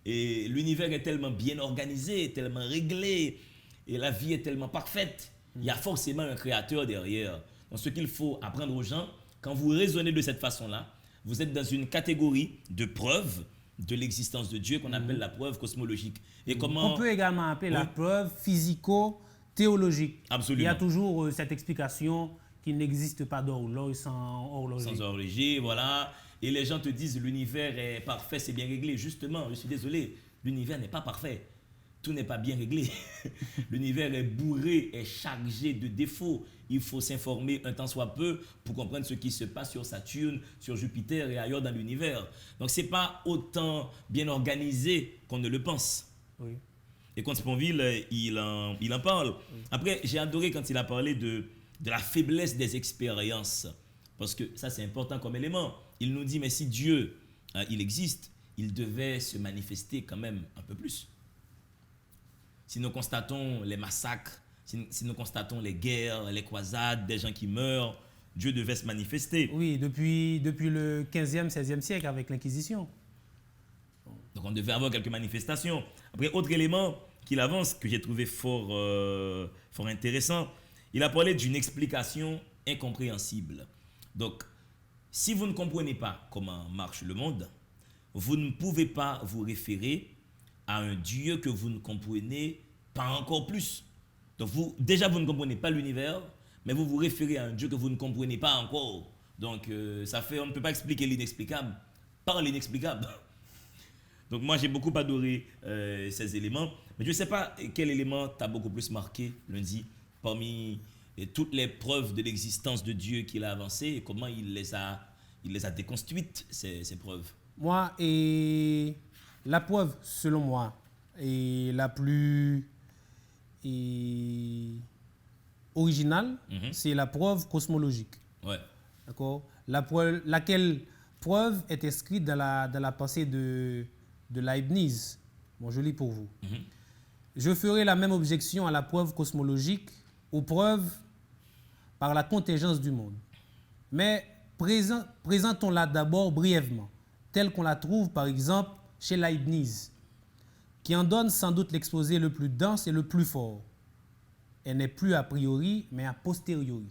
Speaker 1: Et l'univers est tellement bien organisé, tellement réglé, et la vie est tellement parfaite. Il y a forcément un créateur derrière. Donc ce qu'il faut apprendre aux gens, quand vous raisonnez de cette façon-là, vous êtes dans une catégorie de preuve de l'existence de Dieu qu'on appelle la preuve cosmologique. Et comment...
Speaker 3: On peut également appeler la preuve physico-théologique.
Speaker 1: Absolument.
Speaker 3: Il y a toujours cette explication qu'il n'existe pas d'horloge sans horloger.
Speaker 1: Sans horloger, voilà. Et les gens te disent l'univers est parfait, c'est bien réglé. Justement, je suis désolé, l'univers n'est pas parfait. Tout n'est pas bien réglé. L'univers est bourré, est chargé de défauts. Il faut s'informer un tant soit peu pour comprendre ce qui se passe sur Saturne, sur Jupiter et ailleurs dans l'univers. Donc ce n'est pas autant bien organisé qu'on ne le pense.
Speaker 3: Oui.
Speaker 1: Et Comte Sponville, il en parle. Oui. Après, j'ai adoré quand il a parlé de la faiblesse des expériences. Parce que ça, c'est important comme élément. Il nous dit, mais si Dieu, il existe, il devait se manifester quand même un peu plus. Si nous constatons les massacres, si nous constatons les guerres, les croisades, des gens qui meurent, Dieu devait se manifester.
Speaker 3: Oui, depuis le 15e, 16e siècle avec l'Inquisition.
Speaker 1: Donc on devait avoir quelques manifestations. Après, autre élément qu'il avance, que j'ai trouvé fort intéressant, il a parlé d'une explication incompréhensible. Donc, si vous ne comprenez pas comment marche le monde, vous ne pouvez pas vous référer à un Dieu que vous ne comprenez pas encore plus. Donc vous ne comprenez pas l'univers, mais vous vous référez à un Dieu que vous ne comprenez pas encore. Donc, ça fait, on ne peut pas expliquer l'inexplicable par l'inexplicable. Donc, moi, j'ai beaucoup adoré ces éléments. Mais je ne sais pas quel élément t'a beaucoup plus marqué lundi parmi toutes les preuves de l'existence de Dieu qu'il a avancées et comment il les a déconstruites, ces preuves.
Speaker 3: Moi, et la preuve, selon moi, est la plus originale, c'est la preuve cosmologique.
Speaker 1: Ouais.
Speaker 3: D'accord? Laquelle preuve est inscrite dans la pensée de Leibniz. Bon, je lis pour vous. Je ferai la même objection à la preuve cosmologique aux preuves par la contingence du monde. Mais présentons-la d'abord brièvement, telle qu'on la trouve par exemple chez Leibniz, qui en donne sans doute l'exposé le plus dense et le plus fort. Elle n'est plus a priori, mais a posteriori.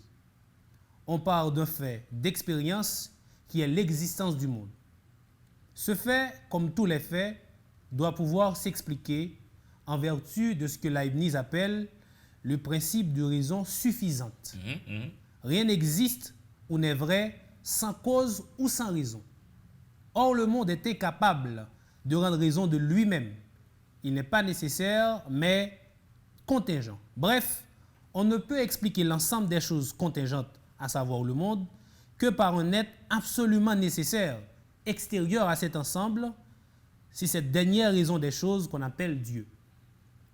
Speaker 3: On part d'un fait d'expérience qui est l'existence du monde. Ce fait, comme tous les faits, doit pouvoir s'expliquer en vertu de ce que Leibniz appelle le principe de raison suffisante. Rien n'existe ou n'est vrai sans cause ou sans raison. Or, le monde est incapable de rendre raison de lui-même. Il n'est pas nécessaire, mais contingent. Bref, on ne peut expliquer l'ensemble des choses contingentes, à savoir le monde, que par un être absolument nécessaire, extérieur à cet ensemble, c'est cette dernière raison des choses qu'on appelle Dieu.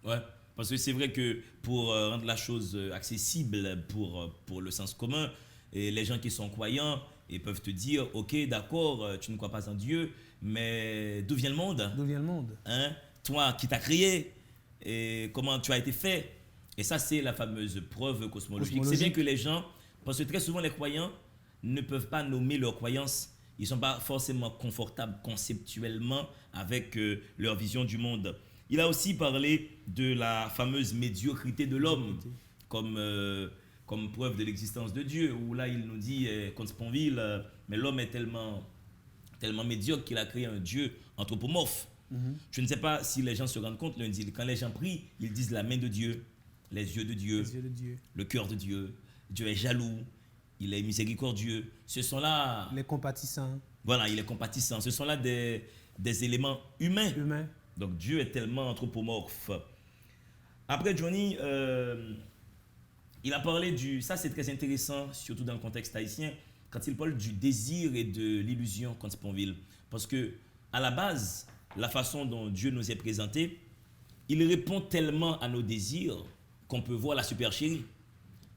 Speaker 1: Ouais, parce que c'est vrai que pour rendre la chose accessible pour le sens commun, et les gens qui sont croyants ils peuvent te dire, ok, d'accord, tu ne crois pas en Dieu, mais d'où vient le monde?
Speaker 3: D'où vient le monde?
Speaker 1: Hein? Toi qui t'as créé, et comment tu as été fait? Et ça, c'est la fameuse preuve cosmologique. C'est bien que les gens, parce que très souvent les croyants ne peuvent pas nommer leurs croyances. Ils ne sont pas forcément confortables conceptuellement avec leur vision du monde. Il a aussi parlé de la fameuse médiocrité de l'homme comme preuve de l'existence de Dieu, où là il nous dit, contre Sponville, mais l'homme est tellement médiocre qu'il a créé un Dieu anthropomorphe. Je ne sais pas si les gens se rendent compte, quand les gens prient, ils disent la main de Dieu, les yeux de Dieu, le cœur de Dieu. Dieu est jaloux, il est miséricordieux. Ce sont là...
Speaker 3: Les compatissants.
Speaker 1: Voilà, il est compatissant. Ce sont là des éléments humains. Donc Dieu est tellement anthropomorphe. Après, Johnny, il a parlé du... Ça, c'est très intéressant, surtout dans le contexte haïtien, quand il parle du désir et de l'illusion contre Sponville. Parce que, à la base, la façon dont Dieu nous est présenté, il répond tellement à nos désirs qu'on peut voir la supercherie.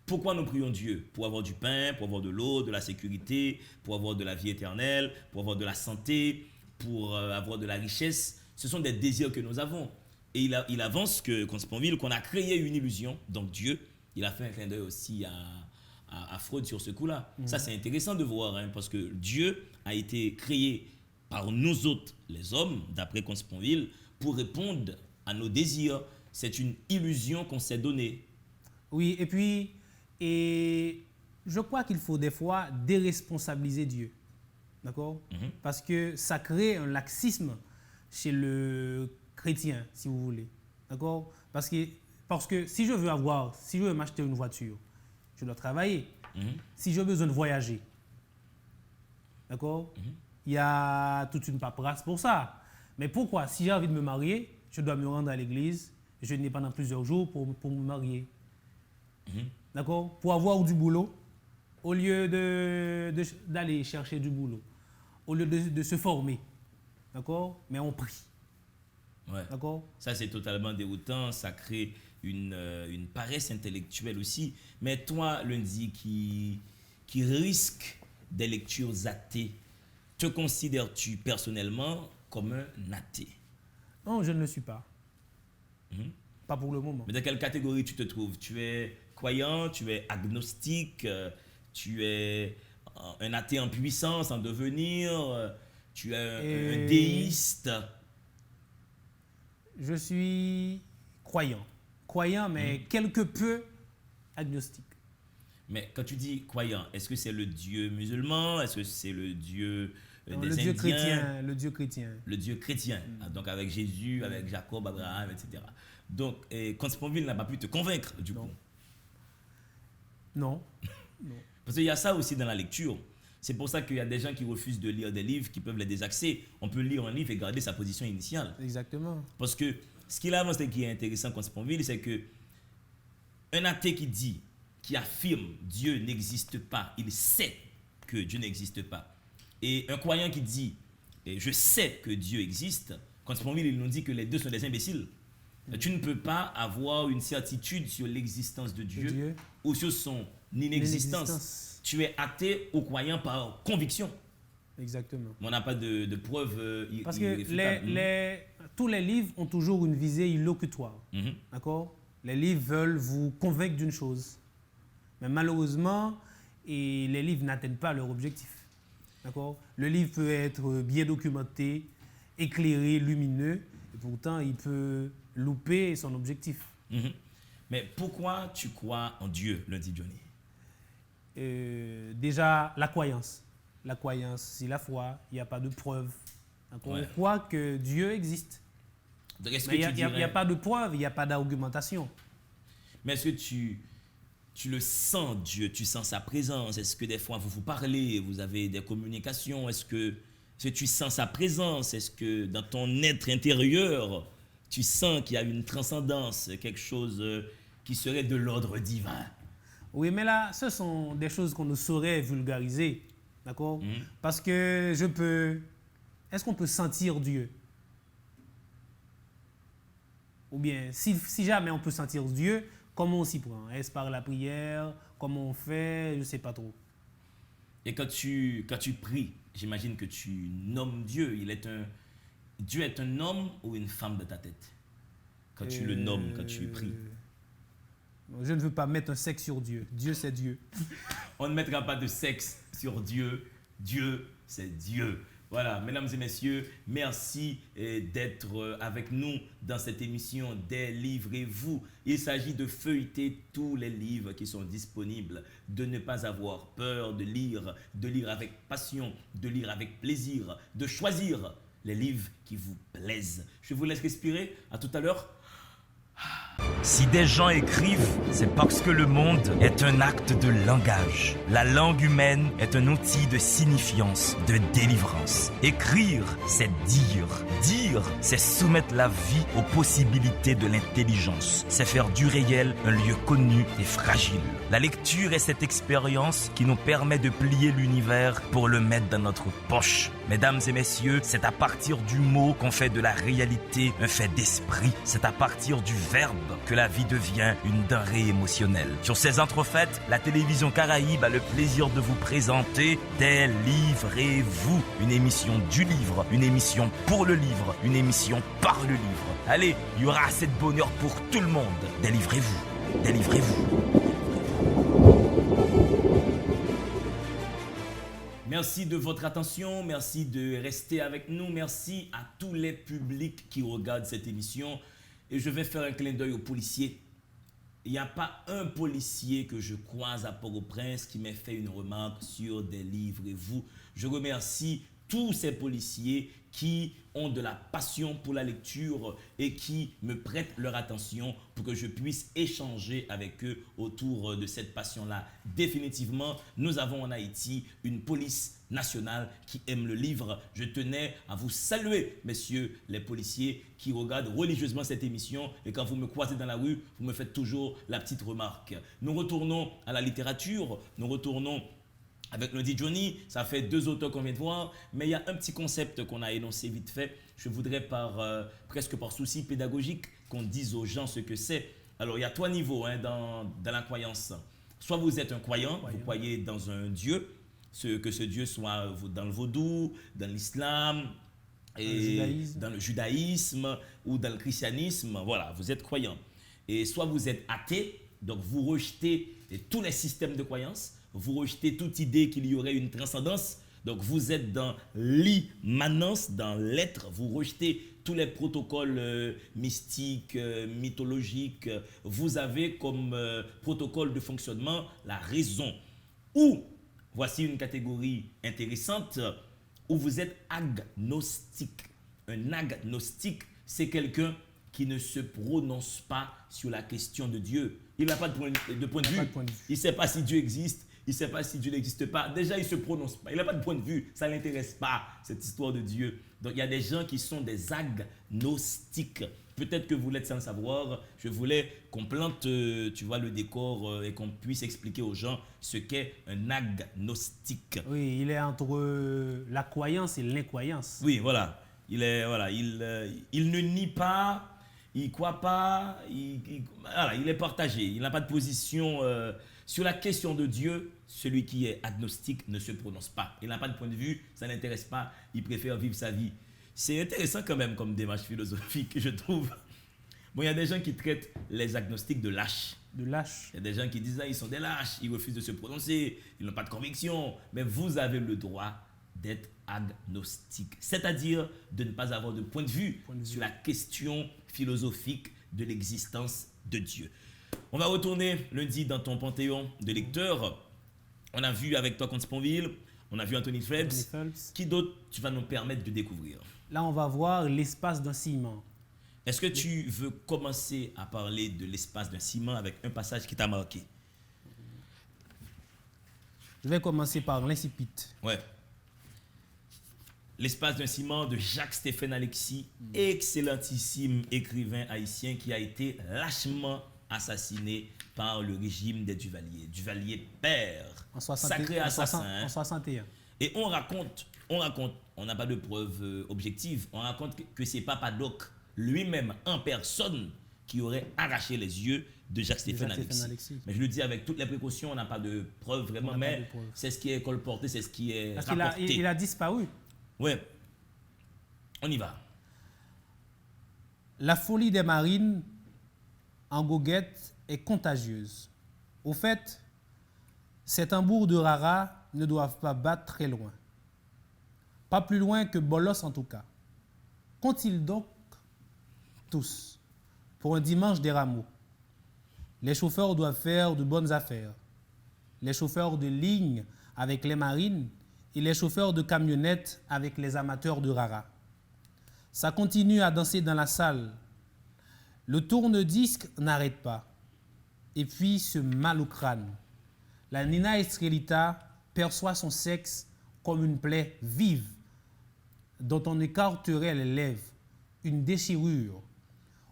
Speaker 1: Pourquoi nous prions Dieu? Pour avoir du pain, pour avoir de l'eau, de la sécurité, pour avoir de la vie éternelle, pour avoir de la santé, pour avoir de la richesse. Ce sont des désirs que nous avons. Et il avance contre Sponville qu'on a créé une illusion, donc Dieu. Il a fait un clin d'œil aussi à Freud sur ce coup-là. Ça, c'est intéressant de voir, hein, parce que Dieu a été créé par nous autres, les hommes, d'après Comte Sponville, pour répondre à nos désirs. C'est une illusion qu'on s'est donnée.
Speaker 3: Oui, et puis, je crois qu'il faut des fois déresponsabiliser Dieu. D'accord? Parce que ça crée un laxisme chez le chrétien, si vous voulez. D'accord? Parce que si je veux m'acheter une voiture, je dois travailler. Si j'ai besoin de voyager, d'accord? Il y a toute une paperasse pour ça. Mais pourquoi? Si j'ai envie de me marier, je dois me rendre à l'église, je n'ai pendant plusieurs jours pour me marier. D'accord? Pour avoir du boulot, au lieu d'aller chercher du boulot, au lieu de se former. D'accord? Mais on prie.
Speaker 1: Ouais.
Speaker 3: D'accord?
Speaker 1: Ça, c'est totalement déroutant. Ça crée une paresse intellectuelle aussi. Mais toi, lundi, qui risque des lectures athées, te considères-tu personnellement comme un athée?
Speaker 3: Non, je ne le suis pas. Pas pour le moment.
Speaker 1: Mais dans quelle catégorie tu te trouves? Tu es croyant, tu es agnostique, tu es un athée en puissance, en devenir, tu es un déiste?
Speaker 3: Je suis croyant. Croyant, mais quelque peu agnostique.
Speaker 1: Mais quand tu dis croyant, est-ce que c'est le Dieu musulman? Est-ce que c'est le Dieu des
Speaker 3: le
Speaker 1: Indiens?
Speaker 3: Dieu chrétien. Le Dieu chrétien.
Speaker 1: Le Dieu chrétien. Donc avec Jésus, avec Jacob, Abraham, etc. Donc, Comte Sponville n'a pas pu te convaincre, du coup.
Speaker 3: Non.
Speaker 1: Parce qu'il y a ça aussi dans la lecture. C'est pour ça qu'il y a des gens qui refusent de lire des livres qui peuvent les désaxer. On peut lire un livre et garder sa position initiale.
Speaker 3: Exactement.
Speaker 1: Parce que ce qu'il avance et qui est intéressant quand Sponville, c'est que un athée qui affirme Dieu n'existe pas, il sait que Dieu n'existe pas. Et un croyant qui dit je sais que Dieu existe, quand Sponville il nous dit que les deux sont des imbéciles. Tu ne peux pas avoir une certitude sur l'existence de Dieu ou sur son inexistence. Tu es athée ou croyant par conviction.
Speaker 3: Exactement.
Speaker 1: Mais on n'a pas de preuves
Speaker 3: Parce que tous les livres ont toujours une visée illocutoire. D'accord? Les livres veulent vous convaincre d'une chose. Mais malheureusement, les livres n'atteignent pas leur objectif. D'accord? Le livre peut être bien documenté, éclairé, lumineux, et pourtant il peut louper son objectif.
Speaker 1: Mais pourquoi tu crois en Dieu, lundi Johnny?
Speaker 3: Déjà, la croyance. La croyance, c'est la foi, il n'y a pas de preuve. On croit que Dieu existe.
Speaker 1: Donc, est-ce
Speaker 3: mais
Speaker 1: que
Speaker 3: il n'y a pas de preuve, il n'y a pas d'argumentation. Mais
Speaker 1: est-ce que tu le sens, Dieu? Tu sens sa présence? Est-ce que des fois vous parlez, vous avez des communications? Est-ce que tu sens sa présence? Est-ce que dans ton être intérieur, tu sens qu'il y a une transcendance, quelque chose qui serait de l'ordre divin?
Speaker 3: Oui, mais là, ce sont des choses qu'on ne saurait vulgariser. D'accord? Parce que est-ce qu'on peut sentir Dieu? Ou bien, si jamais on peut sentir Dieu, comment on s'y prend? Est-ce par la prière? Comment on fait? Je ne sais pas trop.
Speaker 1: Et quand tu pries, j'imagine que tu nommes Dieu. Dieu est un homme ou une femme de ta tête? Quand tu le nommes, quand tu pries.
Speaker 3: Je ne veux pas mettre un sexe sur Dieu. Dieu, c'est Dieu.
Speaker 1: On ne mettra pas de sexe sur Dieu. Dieu, c'est Dieu. Voilà, mesdames et messieurs, merci d'être avec nous dans cette émission Délivrez-vous. Il s'agit de feuilleter tous les livres qui sont disponibles, de ne pas avoir peur de lire avec passion, de lire avec plaisir, de choisir les livres qui vous plaisent. Je vous laisse respirer. À tout à l'heure.
Speaker 2: Si des gens écrivent, c'est parce que le monde est un acte de langage. La langue humaine est un outil de signifiance, de délivrance. Écrire, c'est dire. Dire, c'est soumettre la vie aux possibilités de l'intelligence. C'est faire du réel un lieu connu et fragile. La lecture est cette expérience qui nous permet de plier l'univers pour le mettre dans notre poche. Mesdames et messieurs, c'est à partir du mot qu'on fait de la réalité un fait d'esprit. C'est à partir du verbe que la vie devient une denrée émotionnelle. Sur ces entrefaites, la télévision Caraïbe a le plaisir de vous présenter Délivrez-vous, une émission du livre, une émission pour le livre, une émission par le livre. Allez, il y aura assez de bonheur pour tout le monde. Délivrez-vous, délivrez-vous.
Speaker 1: Merci de votre attention, merci de rester avec nous, merci à tous les publics qui regardent cette émission. Et je vais faire un clin d'œil aux policiers. Il n'y a pas un policier que je croise à Port-au-Prince qui m'ait fait une remarque sur Délivrez-vous. Je remercie tous ces policiers qui ont de la passion pour la lecture et qui me prêtent leur attention pour que je puisse échanger avec eux autour de cette passion-là. Définitivement, nous avons en Haïti une police nationale qui aime le livre. Je tenais à vous saluer, messieurs les policiers qui regardent religieusement cette émission et quand vous me croisez dans la rue, vous me faites toujours la petite remarque. Nous retournons à la littérature, nous retournons avec Lundi Johnny, ça fait 2 auteurs qu'on vient de voir, mais il y a un petit concept qu'on a énoncé vite fait. Je voudrais presque par souci pédagogique qu'on dise aux gens ce que c'est. Alors il y a 3 niveaux dans la croyance. Soit vous êtes un croyant, vous croyez dans un Dieu, que ce Dieu soit dans le vaudou, dans l'islam, dans le judaïsme ou dans le christianisme, voilà, vous êtes croyant. Et soit vous êtes athée, donc vous rejetez tous les systèmes de croyance. Vous rejetez toute idée qu'il y aurait une transcendance. Donc vous êtes dans l'immanence, dans l'être. Vous rejetez tous les protocoles mystiques, mythologiques. Vous avez comme protocole de fonctionnement la raison. Ou, voici une catégorie intéressante, où vous êtes agnostique. Un agnostique, c'est quelqu'un qui ne se prononce pas sur la question de Dieu. Il n'a pas de point de vue. Il ne sait pas si Dieu existe. Il ne sait pas si Dieu n'existe pas. Déjà, il ne se prononce pas. Il n'a pas de point de vue. Ça ne l'intéresse pas, cette histoire de Dieu. Donc, il y a des gens qui sont des agnostiques. Peut-être que vous l'êtes sans le savoir. Je voulais qu'on plante, tu vois, le décor et qu'on puisse expliquer aux gens ce qu'est un agnostique.
Speaker 3: Oui, il est entre la croyance et l'incroyance.
Speaker 1: Oui, voilà. Il ne nie pas, il ne croit pas, il est partagé. Il n'a pas de position sur la question de Dieu. Celui qui est agnostique ne se prononce pas. Il n'a pas de point de vue, ça ne l'intéresse pas. Il préfère vivre sa vie. C'est intéressant quand même comme démarche philosophique, je trouve. Bon, il y a des gens qui traitent les agnostiques de lâches.
Speaker 3: De lâches.
Speaker 1: Il y a des gens qui disent, ils sont des lâches, ils refusent de se prononcer, ils n'ont pas de conviction. Mais vous avez le droit d'être agnostique, c'est-à-dire de ne pas avoir de point de vue sur la question philosophique de l'existence de Dieu. On va retourner lundi dans ton panthéon de lecteurs. On a vu avec toi Comte Sponville, on a vu Anthony Phelps. Qui d'autre tu vas nous permettre de découvrir?
Speaker 3: Là, on va voir l'espace d'un ciment.
Speaker 1: Est-ce que tu veux commencer à parler de l'espace d'un ciment avec un passage qui t'a marqué?
Speaker 3: Je vais commencer par l'incipit.
Speaker 1: Ouais. L'espace d'un ciment de Jacques-Stéphane Alexis, excellentissime écrivain haïtien qui a été lâchement assassiné par le régime des Duvalier. Duvalier père, sacré assassin.
Speaker 3: En 61.
Speaker 1: Et on raconte, on n'a pas de preuves objectives, on raconte que c'est Papadoc lui-même en personne qui aurait arraché les yeux de Jacques-Stéphane Alexis. Mais je le dis avec toutes les précautions, on n'a pas de preuves vraiment, mais c'est ce qui est colporté, c'est ce qui est rapporté.
Speaker 3: Il a disparu.
Speaker 1: Ouais, on y va.
Speaker 3: La folie des marines en goguette est contagieuse. Au fait, ces tambours de Rara ne doivent pas battre très loin. Pas plus loin que Bolos en tout cas. Qu'ont-ils donc tous pour un dimanche des rameaux? Les chauffeurs doivent faire de bonnes affaires. Les chauffeurs de ligne avec les marines et les chauffeurs de camionnettes avec les amateurs de Rara. Ça continue à danser dans la salle. Le tourne-disque n'arrête pas. Et puis ce mal au crâne. La Nina Estrelita perçoit son sexe comme une plaie vive dont on écarterait les lèvres, une déchirure,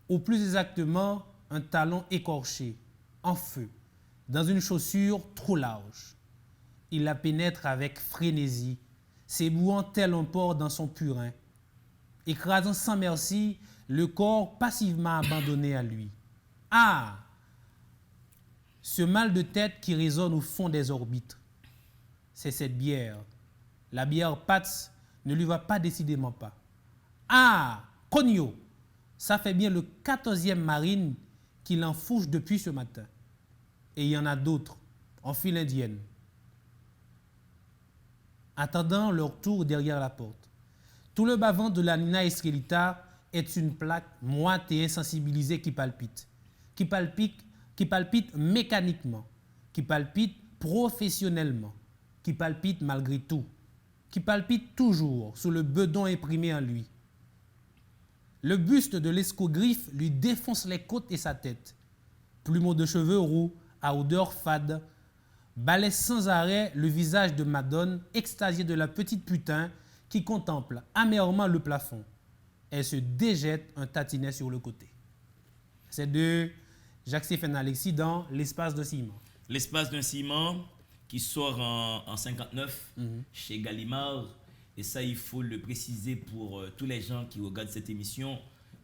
Speaker 3: ou plus exactement un talon écorché, en feu, dans une chaussure trop large. Il la pénètre avec frénésie, s'ébouant tel un porc dans son purin, écrasant sans merci le corps passivement abandonné à lui. Ah! Ce mal de tête qui résonne au fond des orbites. C'est cette bière. La bière Pats ne lui va pas décidément pas. Ah! Cogno! Ça fait bien le 14e marine qu'il enfouche depuis ce matin. Et il y en a d'autres, en file indienne, attendant leur tour derrière la porte. Tout le bas-ventre de la Nina Estrelita est une plaque moite et insensibilisée qui palpite mécaniquement, qui palpite professionnellement, qui palpite malgré tout, qui palpite toujours sous le bedon imprimé en lui. Le buste de l'escogriffe lui défonce les côtes et sa tête. Plumeau de cheveux roux à odeur fade balaie sans arrêt le visage de Madone, extasiée de la petite putain qui contemple amèrement le plafond. Elle se déjette un tatinet sur le côté. C'est de Jacques-Stéphane Alexis dans L'espace d'un ciment.
Speaker 1: L'espace d'un ciment qui sort en 59 chez Gallimard. Et ça, il faut le préciser pour tous les gens qui regardent cette émission.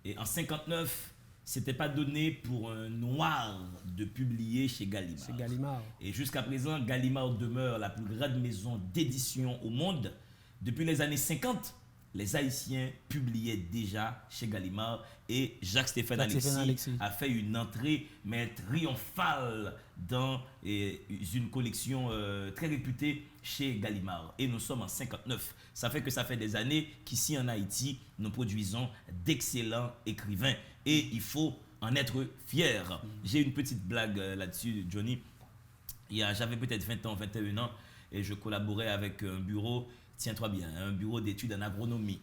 Speaker 1: Et en 59, c'était pas donné pour un noir de publier chez Gallimard.
Speaker 3: Chez Gallimard.
Speaker 1: Et jusqu'à présent, Gallimard demeure la plus grande maison d'édition au monde. Depuis les années 50, les Haïtiens publiaient déjà chez Gallimard et Jacques-Stéphane Alexis a fait une entrée mais triomphale dans une collection très réputée chez Gallimard. Et nous sommes en 59. Ça fait des années qu'ici en Haïti, nous produisons d'excellents écrivains et il faut en être fier. J'ai une petite blague là-dessus, Johnny. J'avais peut-être 20 ans, 21 ans et je collaborais avec un bureau. Tiens-toi bien, un bureau d'études en agronomie.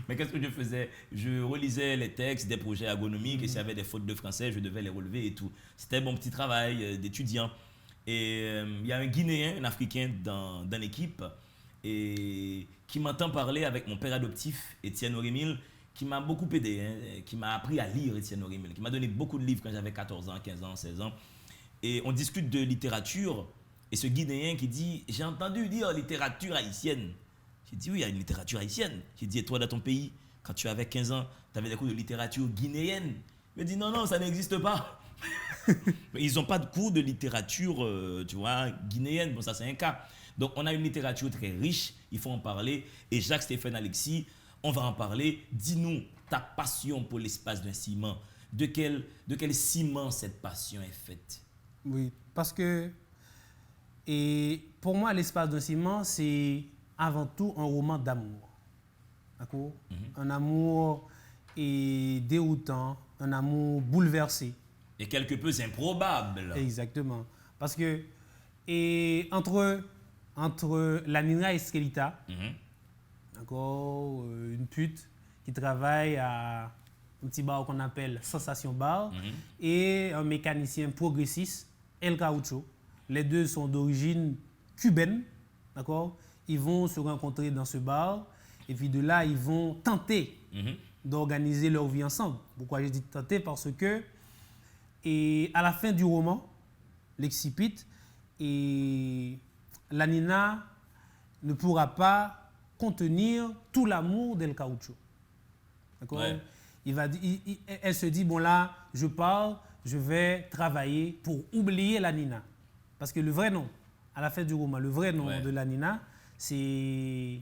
Speaker 1: Mais qu'est-ce que je faisais? Je relisais les textes des projets agronomiques et s'il y avait des fautes de français, je devais les relever et tout. C'était mon petit travail d'étudiant. Et il y a un Guinéen, un Africain dans l'équipe et qui m'entend parler avec mon père adoptif, Étienne Orémile, qui m'a beaucoup aidé, hein, qui m'a appris à lire, Étienne Orémile, qui m'a donné beaucoup de livres quand j'avais 14 ans, 15 ans, 16 ans. Et on discute de littérature et ce Guinéen qui dit « J'ai entendu dire littérature haïtienne ». J'ai dit « Oui, il y a une littérature haïtienne ». J'ai dit « Et toi, dans ton pays, quand tu avais 15 ans, tu avais des cours de littérature guinéenne ». Il me dit « Non, non, ça n'existe pas ». Ils n'ont pas de cours de littérature, tu vois, guinéenne. Bon, ça, c'est un cas. Donc, on a une littérature très riche, il faut en parler. Et Jacques-Stéphane Alexis, on va en parler. Dis-nous ta passion pour l'espace d'un ciment. De quel ciment cette passion est faite?
Speaker 3: Oui, parce que pour moi, l'espace d'un ciment, c'est avant tout un roman d'amour. D'accord? Un amour déroutant, un amour bouleversé.
Speaker 1: Et quelque peu improbable.
Speaker 3: Exactement. Parce que entre la Nina Esquelita, d'accord, une pute qui travaille à un petit bar qu'on appelle Sensation Bar, et un mécanicien progressiste, El Caucho. Les deux sont d'origine cubaine, d'accord. Ils vont se rencontrer dans ce bar, et puis de là, ils vont tenter d'organiser leur vie ensemble. Pourquoi j'ai dit tenter? Parce que, et à la fin du roman, l'excipit, et la Nina ne pourra pas contenir tout l'amour d'El Caucho. D'accord? Ouais. Elle se dit, bon là, je pars, je vais travailler pour oublier la Nina. Parce que le vrai nom, à la fin du roman, le vrai nom de la Nina, c'est...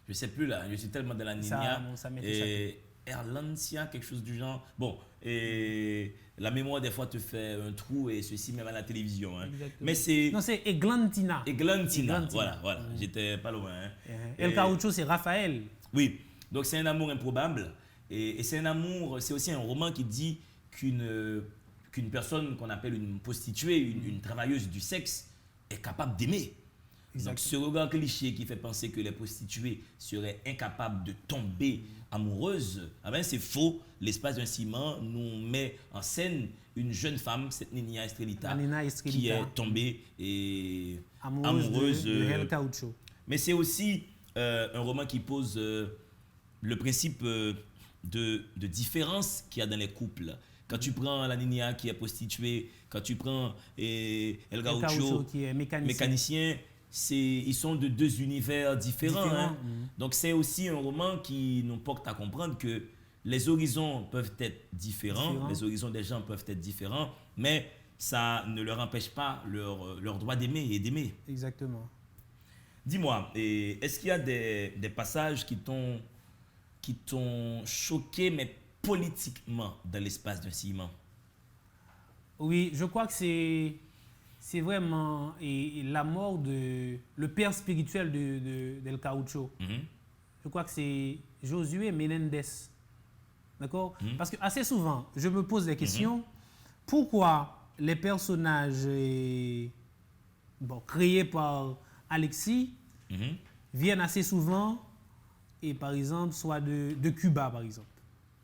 Speaker 1: Je ne sais plus là, je suis tellement dans la Nina. Ça Erlancia, quelque chose du genre. Bon, et la mémoire des fois te fait un trou et ceci même à la télévision. Hein. Mais c'est...
Speaker 3: Non, c'est Eglantina.
Speaker 1: Eglantina, voilà. J'étais pas loin. Hein.
Speaker 3: El Caucho, c'est Raphaël.
Speaker 1: Oui, donc c'est un amour improbable. Et c'est un amour, c'est aussi un roman qui dit qu'une personne qu'on appelle une prostituée, une travailleuse du sexe, est capable d'aimer. Donc ce regard cliché qui fait penser que les prostituées seraient incapables de tomber amoureuses, ah ben c'est faux. L'espace d'un ciment nous met en scène une jeune femme, cette Nina Estrelita, qui est tombée et amoureuse
Speaker 3: de El Caucho.
Speaker 1: Mais c'est aussi un roman qui pose le principe de différence qu'il y a dans les couples. Quand tu prends la Nina qui est prostituée, quand tu prends El Caucho
Speaker 3: qui est
Speaker 1: mécanicien, ils sont de deux univers différents. Hein. Donc c'est aussi un roman qui nous porte à comprendre que les horizons peuvent être différents, les horizons des gens peuvent être différents, mais ça ne leur empêche pas leur droit d'aimer et d'aimer.
Speaker 3: Exactement.
Speaker 1: Dis-moi, est-ce qu'il y a des passages qui t'ont choqué, mais politiquement, dans l'espace d'un ciment?
Speaker 3: Oui, je crois que c'est vraiment la mort le père spirituel d'El Caucho. Je crois que c'est Josué Menendez. D'accord? Parce que assez souvent, je me pose des questions. Pourquoi les personnages créés par Alexis viennent assez souvent, et par exemple, soit de Cuba, par exemple.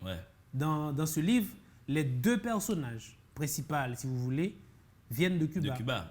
Speaker 1: Ouais.
Speaker 3: Dans ce livre, les deux personnages principaux, si vous voulez, viennent de Cuba.
Speaker 1: De Cuba.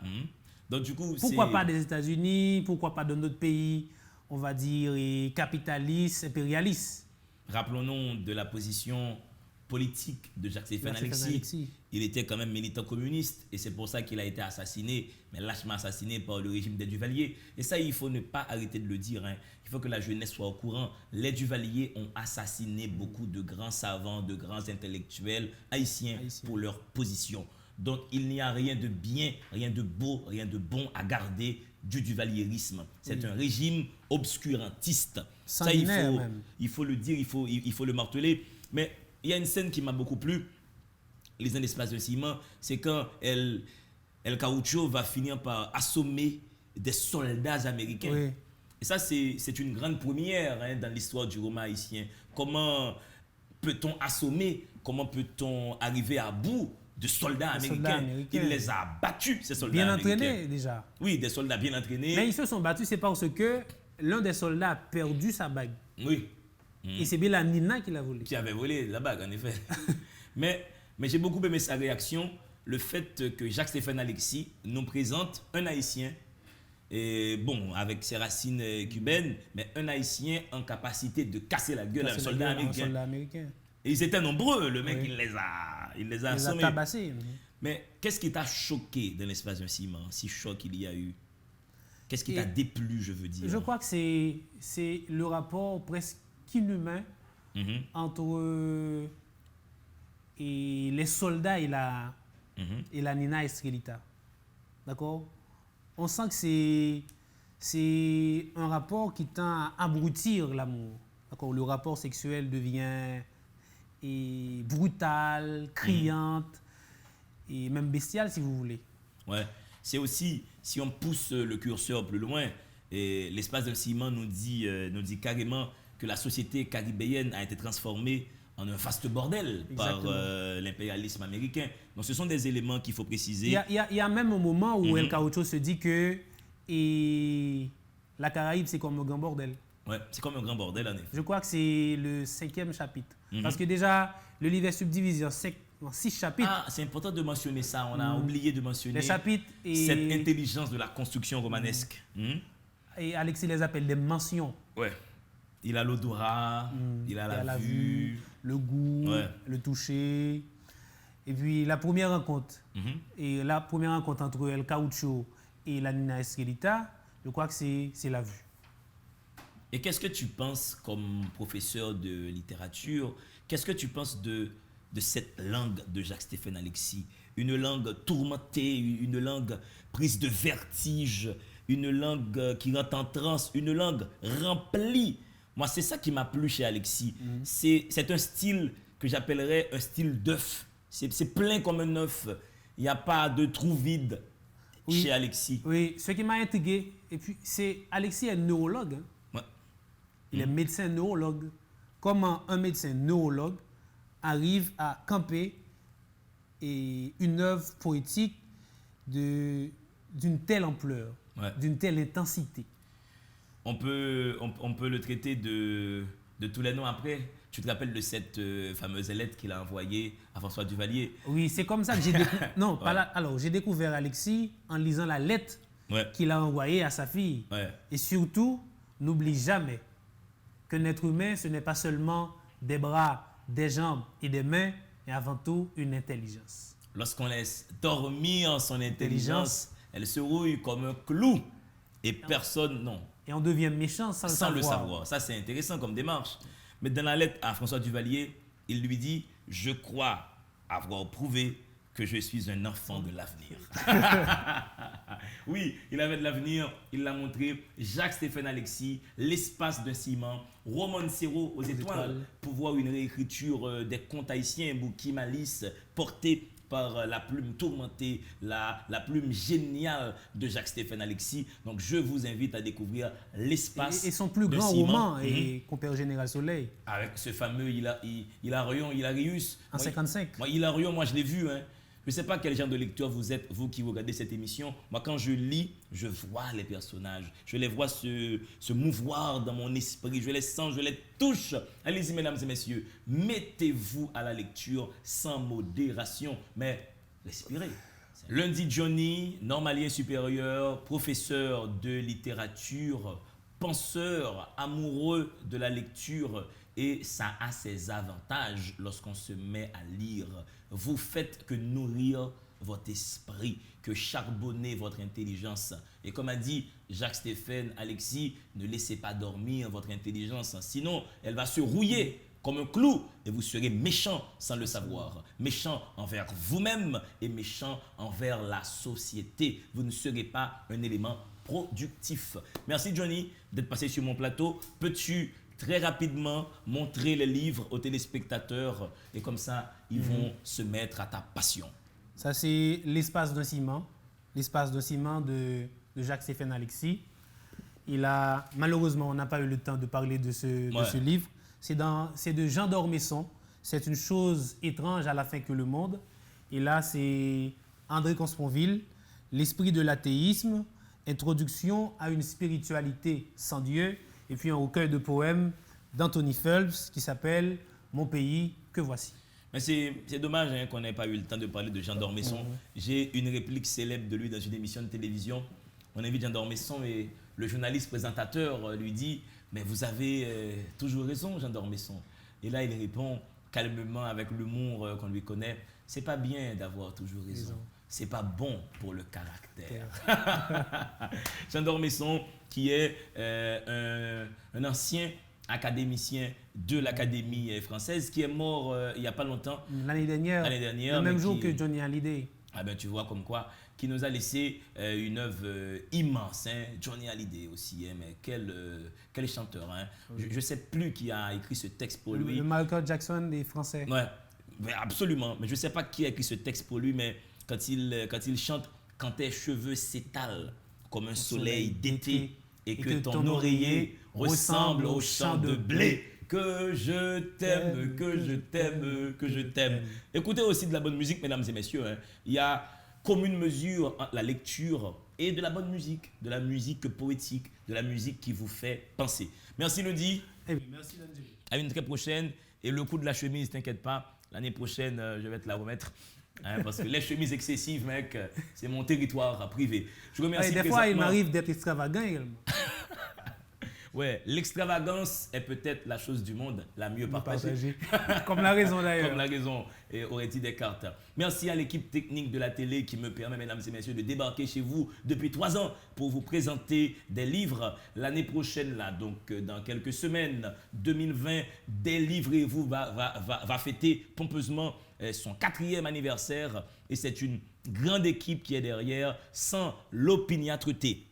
Speaker 1: Donc, du coup,
Speaker 3: pourquoi pas des États-Unis? Pourquoi pas d'un autre pays, on va dire, capitaliste, impérialiste?
Speaker 1: Rappelons-nous de la position politique de Jacques-Stéphane Alexis. Il était quand même militant communiste et c'est pour ça qu'il a été assassiné, mais lâchement assassiné par le régime des Duvalier. Et ça, il faut ne pas arrêter de le dire. Hein. Il faut que la jeunesse soit au courant. Les Duvalier ont assassiné beaucoup de grands savants, de grands intellectuels haïtiens pour leur position. Donc, il n'y a rien de bien, rien de beau, rien de bon à garder du duvalierisme. C'est un régime obscurantiste. Ça, il faut le dire, il faut le marteler. Mais il y a une scène qui m'a beaucoup plu, les l'espace de ciment, c'est quand El Caucho va finir par assommer des soldats américains.
Speaker 3: Oui.
Speaker 1: Et ça, c'est une grande première dans l'histoire du roman haïtien. Comment peut-on assommer, comment peut-on arriver à bout de soldats américains? Il les a battus, ces soldats américains.
Speaker 3: Bien entraînés déjà.
Speaker 1: Oui, des soldats bien entraînés.
Speaker 3: Mais ils se sont battus, c'est parce que l'un des soldats a perdu sa bague.
Speaker 1: Oui.
Speaker 3: Et c'est bien la Nina qui l'a volé.
Speaker 1: Qui avait volé la bague, en effet. mais j'ai beaucoup aimé sa réaction, le fait que Jacques-Stéphane Alexis nous présente un Haïtien, et bon, avec ses racines cubaines, mais un Haïtien en capacité de casser la gueule à un soldat américain. Et ils étaient nombreux, le mec, il les a assommés.
Speaker 3: Tabassés.
Speaker 1: Mais qu'est-ce qui t'a choqué dans l'espace d'un ciment, si choc il y a eu? Qu'est-ce qui t'a déplu, je veux dire?
Speaker 3: Je crois que c'est le rapport presque inhumain entre les soldats et la Nina Estrelita. D'accord? On sent que c'est un rapport qui tend à abrutir l'amour. D'accord? Le rapport sexuel devient brutal, criante et même bestial, si vous voulez.
Speaker 1: Ouais. C'est aussi, si on pousse le curseur plus loin, et l'espace d'un ciment nous dit carrément que la société caribéenne a été transformée en un vaste bordel. Exactement. Par l'impérialisme américain. Donc ce sont des éléments qu'il faut préciser.
Speaker 3: Il y a même un moment où El Caucho se dit que la Caraïbe, c'est comme un grand bordel.
Speaker 1: Ouais, c'est comme un grand bordel, en effet.
Speaker 3: Je crois que c'est le 5e chapitre. Parce que déjà, le livre est subdivisé en 6 chapitres.
Speaker 1: Ah, c'est important de mentionner ça. On a oublié de mentionner
Speaker 3: les chapitres
Speaker 1: cette intelligence de la construction romanesque.
Speaker 3: Et Alexis les appelle des mentions.
Speaker 1: Ouais. Il a l'odorat, il a la vue,
Speaker 3: le goût, le toucher. Et puis la première rencontre, entre El Caucho et la Nina Estrelita, je crois que c'est la vue.
Speaker 1: Et qu'est-ce que tu penses comme professeur de littérature, qu'est-ce que tu penses de cette langue de Jacques-Stéphane Alexis? Une langue tourmentée, une langue prise de vertige, une langue qui rentre en transe, une langue remplie. Moi, c'est ça qui m'a plu chez Alexis. C'est un style que j'appellerais un style d'œuf. C'est plein comme un œuf. Il n'y a pas de trou vide chez Alexis.
Speaker 3: Oui, ce qui m'a intrigué, et puis Alexis est neurologue. Hein.
Speaker 1: Ouais.
Speaker 3: Il est médecin neurologue. Comment un médecin neurologue arrive à camper une œuvre poétique d'une telle ampleur, d'une telle intensité?
Speaker 1: On peut le traiter de tous les noms après. Tu te rappelles de cette fameuse lettre qu'il a envoyée à François Duvalier?
Speaker 3: Oui, c'est comme ça que j'ai découvert. Non, pas là. Alors, j'ai découvert Alexis en lisant la lettre qu'il a envoyée à sa fille. Ouais. Et surtout, n'oublie jamais qu'un être humain, ce n'est pas seulement des bras, des jambes et des mains, mais avant tout une intelligence.
Speaker 1: Lorsqu'on laisse dormir son intelligence, elle se rouille comme un clou. Et personne, non.
Speaker 3: Et on devient méchant sans le savoir.
Speaker 1: Ça, c'est intéressant comme démarche. Mais dans la lettre à François Duvalier, il lui dit « Je crois avoir prouvé que je suis un enfant de l'avenir. » Oui, il avait de l'avenir, il l'a montré. Jacques-Stéphane Alexis, l'espace d'un ciment, Romancero aux étoiles, pour voir une réécriture des contes haïtiens, Bouki Malice, portée par la plume tourmentée, la plume géniale de Jacques-Stéphane Alexis. Donc, je vous invite à découvrir l'espace
Speaker 3: et son plus grand roman, Compère Général Soleil.
Speaker 1: Avec ce fameux Hilarius.
Speaker 3: En 55.
Speaker 1: Moi, Hilarion, moi, je l'ai vu. Hein. Je ne sais pas quel genre de lecteur vous êtes, vous qui regardez cette émission. Moi, quand je lis, je vois les personnages. Je les vois se mouvoir dans mon esprit. Je les sens, je les touche. Allez-y, mesdames et messieurs. Mettez-vous à la lecture sans modération. Mais respirez. Lundi Johnny, normalien supérieur, professeur de littérature, penseur, amoureux de la lecture. Et ça a ses avantages lorsqu'on se met à lire. Vous faites que nourrir votre esprit, que charbonner votre intelligence. Et comme a dit Jacques-Stéphane Alexis, ne laissez pas dormir votre intelligence, sinon elle va se rouiller comme un clou et vous serez méchant sans le savoir. Méchant envers vous-même et méchant envers la société. Vous ne serez pas un élément productif. Merci Johnny d'être passé sur mon plateau. Peux-tu très rapidement montrer les livres aux téléspectateurs et comme ça, ils vont se mettre à ta passion?
Speaker 3: Ça, c'est l'espace d'un ciment. L'espace d'un ciment de Jacques-Stéphane Alexis. Malheureusement, on n'a pas eu le temps de parler de ce livre. C'est de Jean d'Ormesson. C'est une chose étrange à la fin que le monde. Et là, c'est André Consponville, L'esprit de l'athéisme, introduction à une spiritualité sans Dieu. Et puis un recueil de poèmes d'Anthony Phelps qui s'appelle « Mon pays, que voici ».
Speaker 1: Mais c'est dommage hein, qu'on n'ait pas eu le temps de parler de Jean d'Ormesson. J'ai une réplique célèbre de lui dans une émission de télévision. On invite Jean d'Ormesson et le journaliste présentateur lui dit « Mais vous avez toujours raison, Jean d'Ormesson ». Et là, il répond calmement avec l'humour qu'on lui connaît « C'est pas bien d'avoir toujours raison. C'est pas bon pour le caractère. » Jean d'Ormesson, qui est un ancien académicien de l'Académie française, qui est mort il n'y a pas longtemps.
Speaker 3: L'année dernière, le même jour que Johnny Hallyday.
Speaker 1: Ah ben tu vois comme quoi, qui nous a laissé une œuvre immense, hein? Johnny Hallyday aussi, hein? Mais quel chanteur. Hein? Oui. Je ne sais plus qui a écrit ce texte pour lui.
Speaker 3: Le Michael Jackson des Français.
Speaker 1: Ouais, mais absolument. Mais je ne sais pas qui a écrit ce texte pour lui, mais quand il chante « Quand tes cheveux s'étalent comme un soleil d'été et que ton oreiller ressemble au champ de blé, que je t'aime, que je t'aime, que je t'aime. » Écoutez aussi de la bonne musique, mesdames et messieurs. Hein. Il y a commune mesure entre la lecture et de la bonne musique, de la musique poétique, de la musique qui vous fait penser. Merci Lodi.
Speaker 3: Merci Landry.
Speaker 1: À une très prochaine. Et le coup de la chemise, t'inquiète pas, l'année prochaine, je vais te la remettre. Hein, parce que les chemises excessives, mec, c'est mon territoire privé. Je remercie
Speaker 3: des fois, il m'arrive d'être extravagant également.
Speaker 1: Ouais, l'extravagance est peut-être la chose du monde la mieux partagée.
Speaker 3: Comme la raison d'ailleurs.
Speaker 1: Comme la raison, aurait dit Descartes. Merci à l'équipe technique de la télé qui me permet, mesdames et messieurs, de débarquer chez vous depuis 3 ans pour vous présenter des livres. L'année prochaine, là, donc dans quelques semaines, 2020, Délivrez-vous va fêter pompeusement son 4e anniversaire. Et c'est une grande équipe qui est derrière, sans l'opiniâtreté,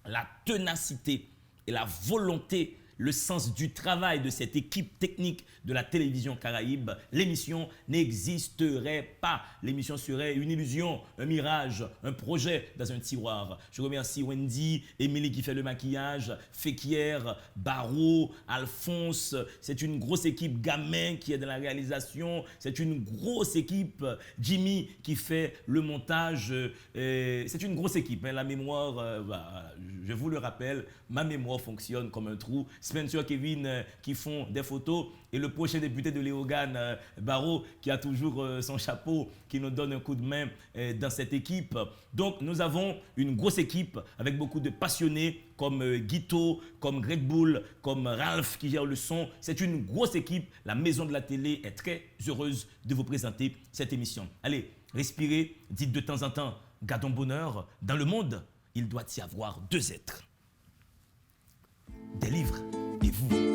Speaker 1: la ténacité et la volonté, le sens du travail de cette équipe technique de la télévision Caraïbe, l'émission n'existerait pas. L'émission serait une illusion, un mirage, un projet dans un tiroir. Je remercie Wendy, Émilie qui fait le maquillage, Féquière, Barreau, Alphonse. C'est une grosse équipe, Gamin qui est dans la réalisation. C'est une grosse équipe, Jimmy qui fait le montage. C'est une grosse équipe. Hein. La mémoire, je vous le rappelle, ma mémoire fonctionne comme un trou. Spencer, Kevin qui font des photos et le prochain député de Léogane, Barreau, qui a toujours son chapeau, qui nous donne un coup de main dans cette équipe. Donc nous avons une grosse équipe avec beaucoup de passionnés comme Guito, comme Greg Bull, comme Ralph qui gère le son. C'est une grosse équipe. La maison de la télé est très heureuse de vous présenter cette émission. Allez, respirez, dites de temps en temps, gardons bonheur. Dans le monde, il doit y avoir 2 êtres. Des livres et vous.